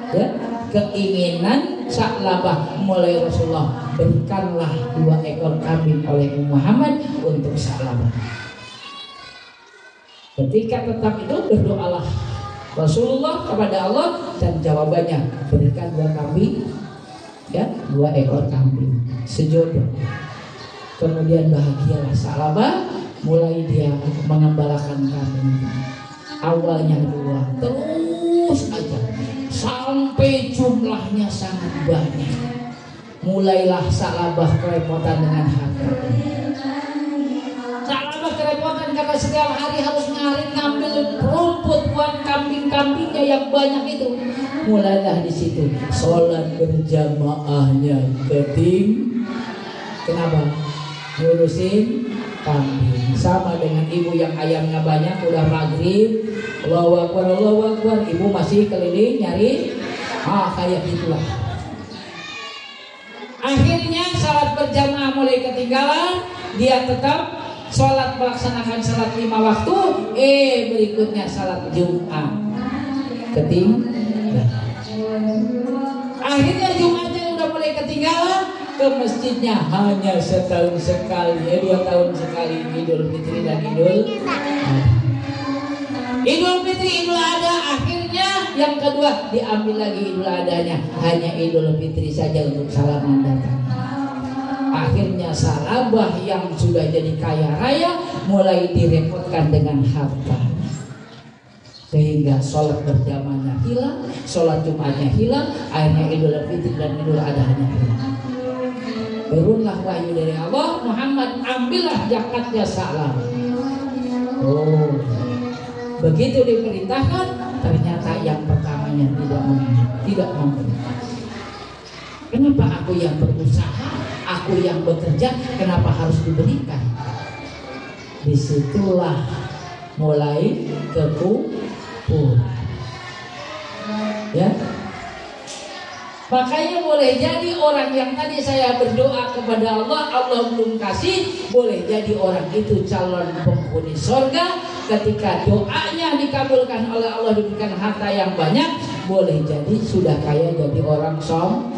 ya, keinginan Salabah mulai Rasulullah, berikanlah 2 ekor kambing oleh Muhammad untuk Salabah. Ketika tetap itu berdoalah Rasulullah kepada Allah dan jawabannya berikan 2 kambing ya, 2 ekor kambing sejodoh. Kemudian bahagialah Salabah, mulai dia mengembalakan kambing. Awalnya 2, terus aja sampai jumlahnya sangat banyak. Mulailah Salabah kerepotan dengan hartanya. Salabah kerepotan karena setiap hari harus ngambil rumput buat kambing-kambingnya yang banyak itu. Mulailah di situ sholat berjamaahnya keting. Kenapa? Ngurusin kambing. Sama dengan ibu yang ayamnya banyak, udah maghrib, Allahu Akbar, ibu masih keliling nyari, kayak gitulah. Akhirnya sholat berjamaah mulai ketinggalan, dia tetap sholat melaksanakan sholat 5 waktu. Berikutnya sholat Jumat ketinggalan. Akhirnya Jumatnya udah mulai ketinggalan, ke masjidnya hanya setahun sekali, 2 tahun sekali, Idul Fitri dan Idul Fitri, Idul Adha. Akhirnya yang kedua diambil lagi Idul Adhanya, hanya Idul Fitri saja untuk salaman datang. Akhirnya Salabah yang sudah jadi kaya raya mulai direpotkan dengan harta, sehingga sholat berjamaahnya hilang, sholat Jumatnya hilang, akhirnya Idul Fitri dan Idul Adhanya hilang. Turunlah wahyu dari Allah, Muhammad ambillah zakatnya Salabah. Begitu diperintahkan, ternyata yang pertamanya tidak memberi. Kenapa aku yang berusaha, aku yang bekerja, kenapa harus diberikan? Disitulah mulai kekufuran. Ya. Makanya boleh jadi orang yang tadi saya berdoa kepada Allah, Allah belum kasih, boleh jadi orang itu calon penghuni surga ketika doanya dikabulkan oleh Allah, diberikan harta yang banyak, boleh jadi sudah kaya jadi orang sombong.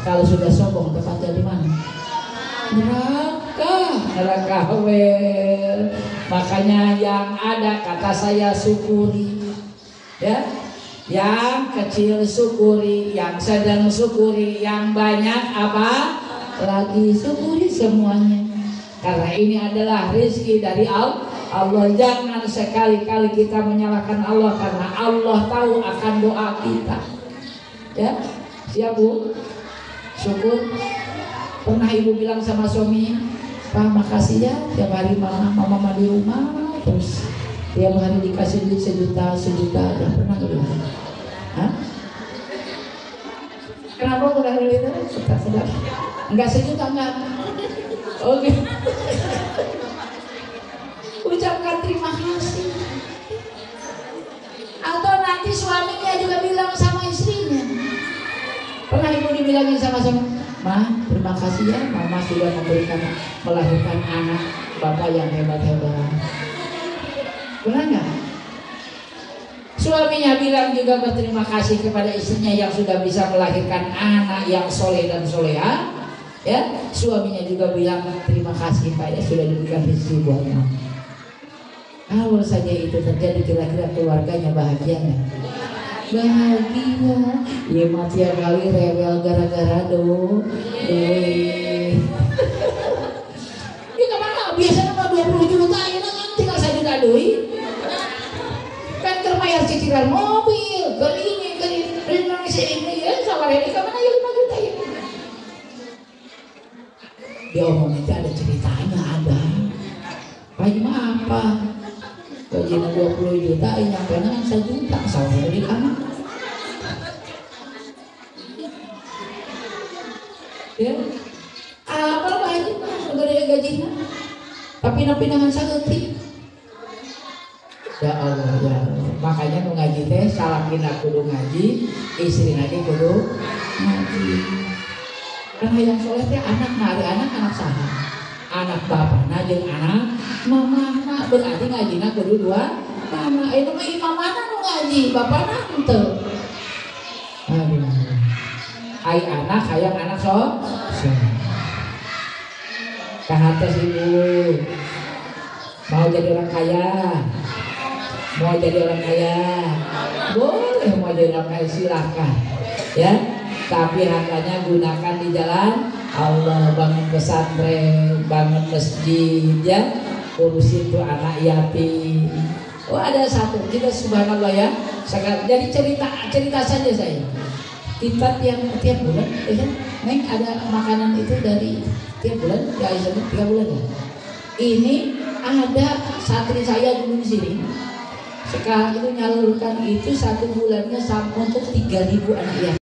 Kalau sudah sombong tempatnya di mana? Neraka wel. Makanya yang ada kata saya syukuri, ya. Yang kecil syukuri, yang sedang syukuri, yang banyak apa lagi syukuri semuanya. Karena ini adalah rezeki dari Allah. Jangan sekali-kali kita menyalahkan Allah, karena Allah tahu akan doa kita. Ya, siap Bu? Syukur. Pernah ibu bilang sama suami, Pak makasih ya, tiap hari mama di rumah, terus tiap hari dikasih duit sejuta. Udah pernah bilang? Hah? Kenapa udah itu? Sedap. Enggak sejuta enggak? Oke. Ucapkan terima kasih. Atau nanti suaminya juga bilang sama istrinya. Pernah ibu dibilangin sama suami, Ma, terima kasih ya, mama sudah melahirkan anak bapak yang hebat-hebat. Pernah nggak? Suaminya bilang juga berterima kasih kepada istrinya yang sudah bisa melahirkan anak yang soleh dan soleha. Ya, suaminya juga bilang terima kasih Pak ya, sudah diberikan rezeki buatnya. Kalau saja itu terjadi, kira-kira keluarganya bahagia nggak? Bahagia. Ya mati tiap kali rewel gara-gara ya kemana? Biasanya mah 20 juta, ya kan tinggal 1 juta duit. Kan terbayar cicilan mobil, ke ini, Indonesia ini ya, sama ini kemana ya 5 juta ya? Dia omong itu ada ceritanya, ada. Pak gimana apa? Gajinya 20 juta, nyampe kan 1 juta, sama di kamar. Ya, apa lagi gede gajinya? Tapi napinangan sageuti. Ya Allah, ya Allah. Makanya mau ngaji teh, salamin kudu ngaji, istri lagi kudu ngaji. Karena yang soleh teh anak saha? Anak bapak jeung anak mama, berarti ngajina kudu dua mama. Itu mah imamana nu ngaji, bapana henteu. Aduh. Ai anak hayang anak so. Kahates ibu. Mau jadi orang kaya. Boleh mau jadi orang kaya, silahkan. Ya. Tapi hartanya gunakan di jalan Allah, bangun pesantren, bangun masjid, ya, urusin tuh anak yatim. Oh ada satu, kita subhanallah ya. Jadi cerita saja saya. Kita tiap bulan, ya, Neng ada makanan itu dari tiap bulan, ya 3 bulan ya. Ini ada santri saya dulu di sini. Sekarang itu nyalurkan itu 1 bulannya sampai untuk 3.000 anak yatim.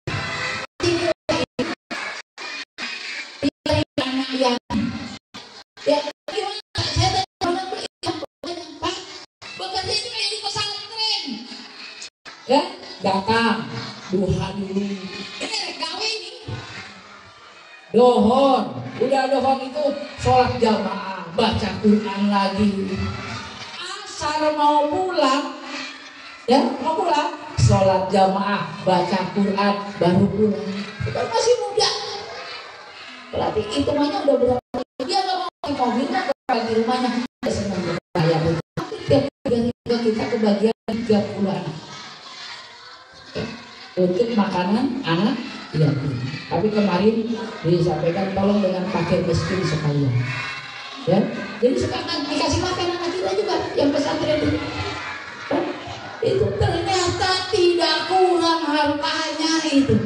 Ya, gimana? Saya tanya Pak, bekerja itu kayak di pesantren. Ya, datang, duha dulu. Ini gawe ini. Dohon, udah dohon itu sholat jamaah, baca Quran lagi. Asal mau pulang, sholat jamaah, baca Quran, baru pulang. Kita masih muda. Berarti hitungannya udah berapa? Dia nggak mau di mobilnya, di rumahnya senang berbayar. Tiap kita kebagian 30 anak untuk makanan anak yatim. Tapi kemarin disampaikan tolong dengan fakir miskin sekalian. Ya, jadi sekarang dikasih makan anak kita juga yang pesantren itu. Itu ternyata tidak kurang hartanya itu.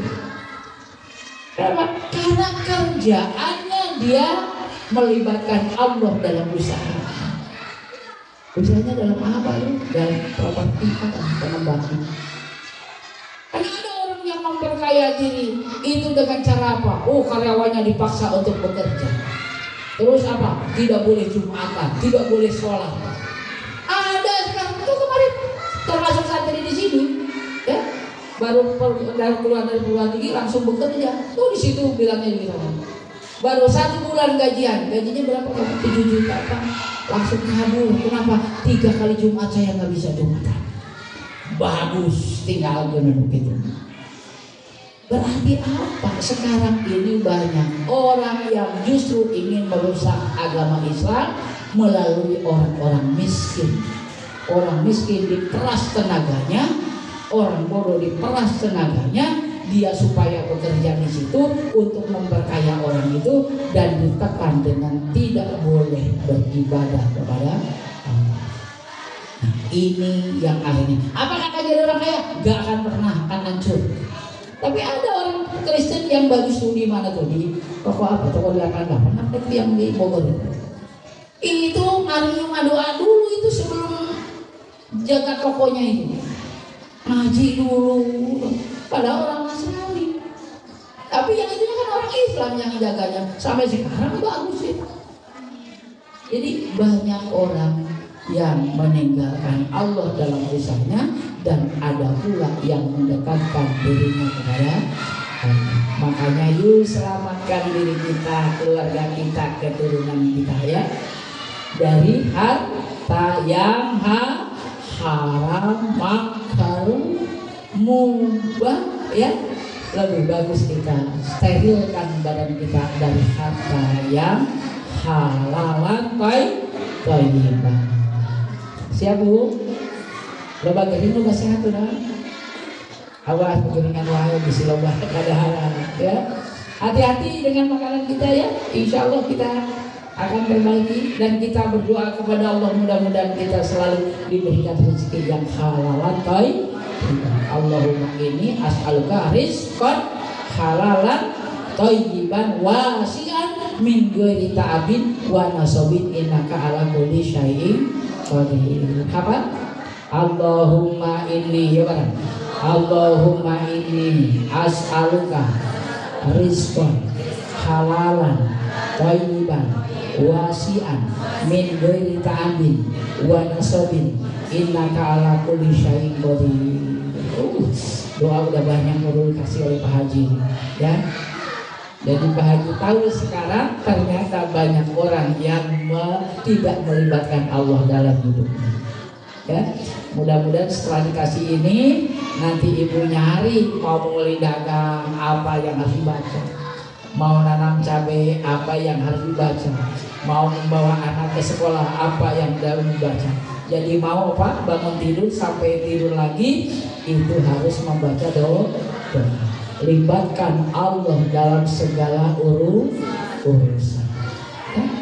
Kenapa? Karena kerjaannya dia melibatkan Allah dalam usaha. Usahanya dalam apa lu? Dalam properti pengembangan. Karena ada orang yang memperkaya diri itu dengan cara apa? Oh, karyawannya dipaksa untuk bekerja. Terus apa? Tidak boleh Jumatan, tidak boleh sholat. Ada sekarang itu kemarin termasuk santri di sini, ya. Baru keluar dari perguruan tinggi langsung bekerja. Tuh di situ bilangnya gitu. Baru 1 bulan gajinya berapa? 7 juta Pak. langsung kabur. Kenapa? 3 kali Jumat saya nggak bisa Jumatan. Bagus, tinggal genenuk itu. Berarti apa? Sekarang ini banyak orang yang justru ingin merusak agama Islam melalui orang-orang miskin. Orang miskin diperas tenaganya, orang bodoh diperas tenaganya, dia supaya bekerja di situ untuk memperkaya orang itu dan ditekan dengan tidak boleh beribadah kepada Allah. Nah, ini yang akhirnya. Apakah akan jadi orang kaya? Gak akan pernah, akan hancur. Tapi ada orang Kristen yang bagus tuh di mana tuh, di toko apa? Toko 88 apa itu yang di Bogor itu ngariung doa dulu itu sebelum jaga tokonya itu. Ngaji dulu. Pada orang Nasrani. Tapi yang itu kan orang Islam yang jaganya. Sampai sekarang bagus sih. Jadi banyak orang yang meninggalkan Allah dalam usahanya dan ada pula yang mendekatkan dirinya kepada Allah. Makanya yuk selamatkan diri kita, keluarga kita, keturunan kita ya, dari harta yang haram, makaruh, mubah ya. Lebih bagus kita sterilkan badan kita dari harta yang halalan thayyibah. Siap Bu? Loba geuning nu sehat udah. Awas kegeringan wae bisi loba kadaharan ya. Hati-hati dengan makanan kita ya. Insyaallah kita akan perbaiki dan kita berdoa kepada Allah mudah-mudahan kita selalu diberikan rezeki yang halalan thayyibah. Allahumma inni as'aluka rizqan halalan thayyiban wasi'an min ghairi ta'abin wa nasabin innaka ala kulli syai'in qadir. Apa? Allahumma inni ya barang. Allahumma inni as'aluka rizqan halalan thayyiban wasi'an min ghairi ta'abin wa nasabin innaka ala kulli syai'in qadir. Doa udah banyak perlu kasih oleh Pak Haji ya. Jadi Pak Haji tahu sekarang ternyata banyak orang yang tidak melibatkan Allah dalam hidupnya ya. Mudah-mudahan setelah dikasih ini nanti ibu nyari mau mulai dagang apa yang harus dibaca, mau nanam cabai apa yang harus dibaca, mau membawa anak ke sekolah apa yang harus dibaca. Jadi mau apa? Bangun tidur sampai tidur lagi itu harus membaca doa. Libatkan Allah dalam segala urusan.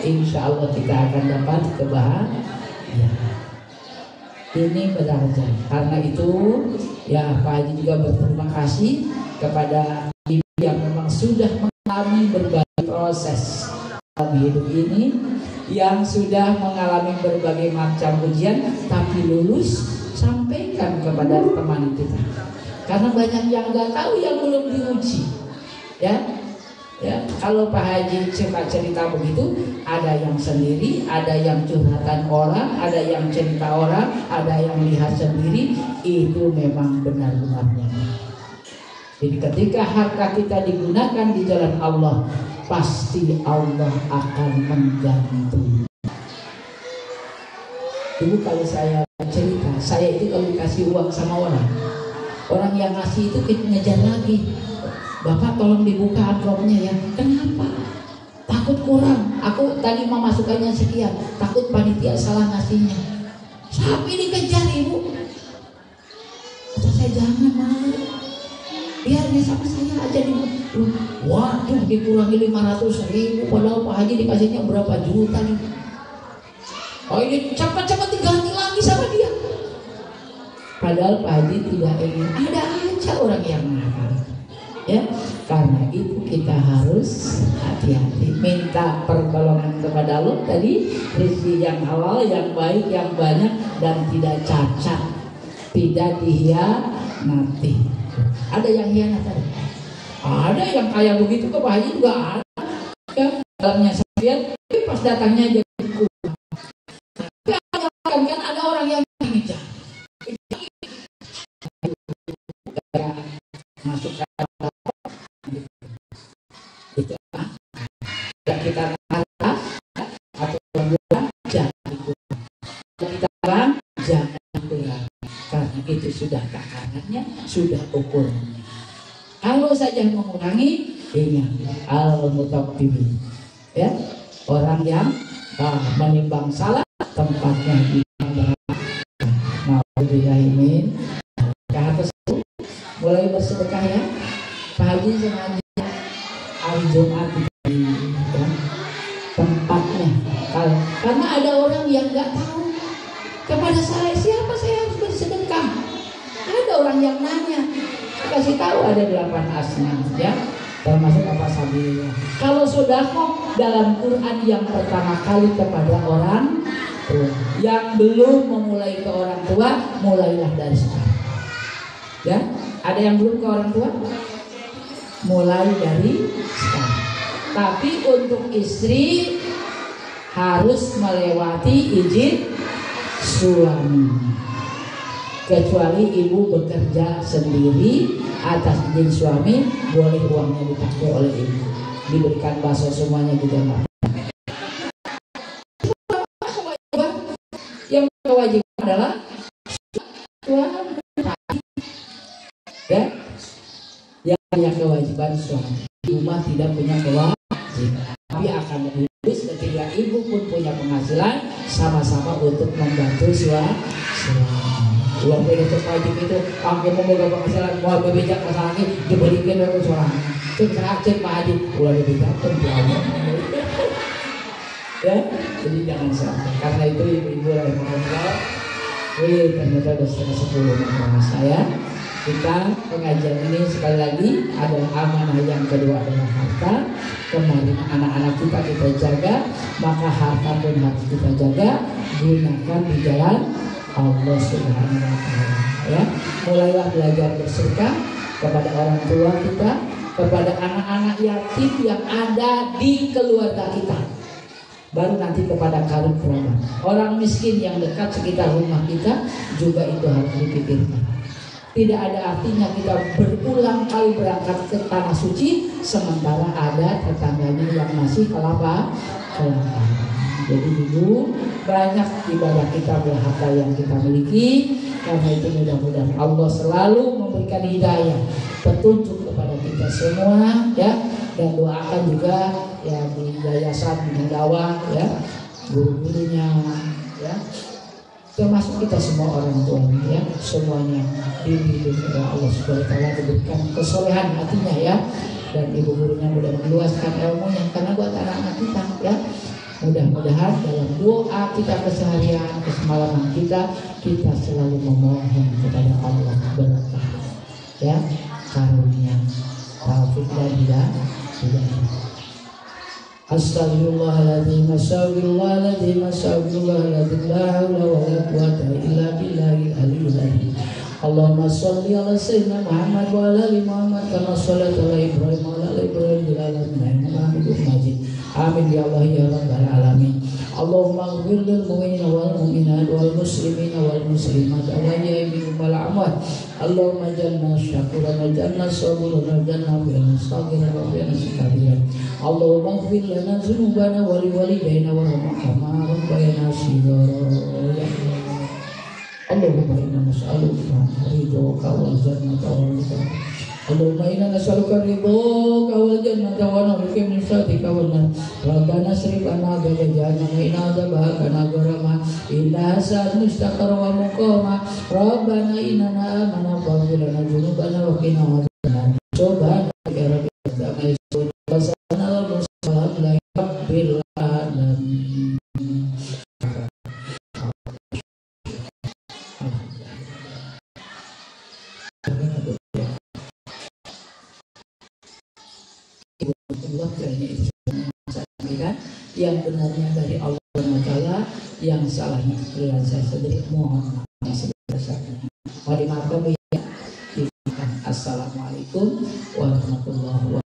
Insya Allah kita akan dapat kebahagiaan. Ini berharga. Karena itu ya Pak Haji juga berterima kasih kepada ibu yang memang sudah mengalami berbagai proses dalam hidup ini, yang sudah mengalami berbagai macam ujian tapi lulus. Sampaikan kepada teman kita karena banyak yang nggak tahu yang belum diuji ya. Kalau Pak Haji suka cerita begitu, ada yang sendiri, ada yang curhatan orang, ada yang cerita orang, ada yang lihat sendiri, itu memang benar-benarnya. Jadi ketika harta kita digunakan di jalan Allah, pasti Allah akan mengganti. Dulu kalau saya cerita, saya itu kalau dikasih uang sama orang yang ngasih itu kita ngejar lagi. Bapak tolong dibuka amplopnya ya. Kenapa? Takut kurang. Aku tadi mau masukkannya sekian, takut panitia salah ngasihnya. Sampai dikejar ibu. Kata saya jangan mau. Biarnya sama saya aja dibuka. Waduh dikurangi 500.000 padahal Pak Haji dikasihnya berapa juta nih. Oh ini cepat-cepat diganti lagi sama dia. Padahal Pak Haji tidak ingin. Ada aja orang yang nakal ya. Karena itu kita harus hati-hati, minta pertolongan kepada Allah tadi, rezeki yang halal, yang baik, yang banyak dan tidak cacat, tidak dihianati. Ada yang hianat tadi. Ada yang kayak begitu ke Pak Haji juga ada ya. Dalamnya saya tapi pas datangnya jadi kurang. Tapi kan ada orang yang ngejar. Masuk ke itu kita atas atau jadi itu sudah takarannya, sudah ukurannya. Kalau saja mengurangi, ingat al-mutaqqibin, ya, orang yang menimbang salah tempatnya di neraka. Nauzubillahimin. Ke atas mulai bersedekah ya. Pak Haji sengaja hari Jumat ya, tempatnya. Karena ada orang yang nggak tahu kepada saya siapa saya harus bersedekah. Ada orang yang nanya, kasih tahu ada 8 asma ya, termasuk apa sabillah. Kalau sedekah dalam Quran yang pertama kali kepada orang tua, yang belum memulai ke orang tua, mulailah dari sekarang. Ya, ada yang belum ke orang tua, mulai dari sekarang. Tapi untuk istri harus melewati izin suami. Kecuali ibu bekerja sendiri atas izin suami, boleh uangnya dipakai oleh ibu, diberikan bakso semuanya juga enggak. Yang kewajiban adalah suami, ya, yang punya kewajiban suami. Rumah tidak punya kewajiban, tapi akan lebih bagus ketika ibu pun punya penghasilan, sama-sama untuk membantu suami. Uang beda wajib itu, pakai membawa penghasilan, mau berbijak masalah ini diberikan oleh suami. Cek Pak Haji, uang berbijak tentunya. Ya, jadi jangan sampai. Karena itu ibu-ibu rahimahullah, ternyata sudah setengah 10 maka saya. Kita pengajian ini sekali lagi adalah amanah, yang kedua adalah harta. Kemarin anak-anak kita jaga, maka harta pun harus kita jaga. Gunakan di jalan Allah Subhanahu wa Ta'ala. Ya, mulailah belajar bersedekah kepada orang tua kita, kepada anak-anak yatim yang ada di keluarga kita. Baru nanti kepada karib kerabat. Orang miskin yang dekat sekitar rumah kita juga itu harus dipikirkan. Tidak ada artinya kita berulang kali berangkat ke tanah suci sementara ada tetangganya yang masih kelaparan. Jadi dulu banyak ibadah kita berharta yang kita miliki. Karena itu mudah-mudahan Allah selalu memberikan hidayah, petunjuk kepada kita semua ya. Dan doakan juga ya di yayasan Bina Dakwah ya, guru-gurunya ya, termasuk kita semua orang tuanya ya, semuanya dibimbing oleh Allah Subhanahu wa Ta'ala, diberikan kesolehan hatinya ya, dan ibu gurunya mudah meluaskan ilmunya karena buat anak-anak kita ya. Mudah-mudahan dalam doa kita keseharian, kesemalaman kita selalu memohon kepada Allah berkah ya, karunia, taufik dan hidayah. Astagfirullahaladzim, astagfirullahaladzim, astagfirullahaladzim, la haula wa la quwwata illa billahil aliyyil azim. Allahumma sholli ala sayyidina Muhammad wa ala ali Muhammad kama shallaita ala Ibrahim wa ala ali Ibrahim fil alamin innaka Hamidum Majid. Amin ya Allah ya rabbal alamin. Allahumma ighfir lil mu'minina wal mu'minat wal muslimina wal muslimat wal ahya'i wal amwat. Allahumma ij'alna syakiran waj'alna sabiran waj'alna sagiran wa kabiran. Allahumma ighfir lana dzunubana wa liwalidayna warhamna rabbayana shighara. Allahumma inna nas'aluka ridhoka wal jannata wal nar. Allahumma inna nas'aluka ridhoka wal jannata wa na'udzuka min sakhatika wan nar. Rabbana srif anna adzaban jahannam inna adzabaha kana gharama innaha sa'at mustaqarra wa muqama. Rabbana innana amanna faghfir lana dzunubana wa qina adzabannar. Subhanaka ya rabbil alamin wa sallallahu alaihi wa sallam. Yang benarnya dari Allah Taala, yang salahnya dari saya sendiri, mohon maaf sebesar-besarnya. Mohon dimaafkan ya. Assalamualaikum warahmatullahi wabarakatuh.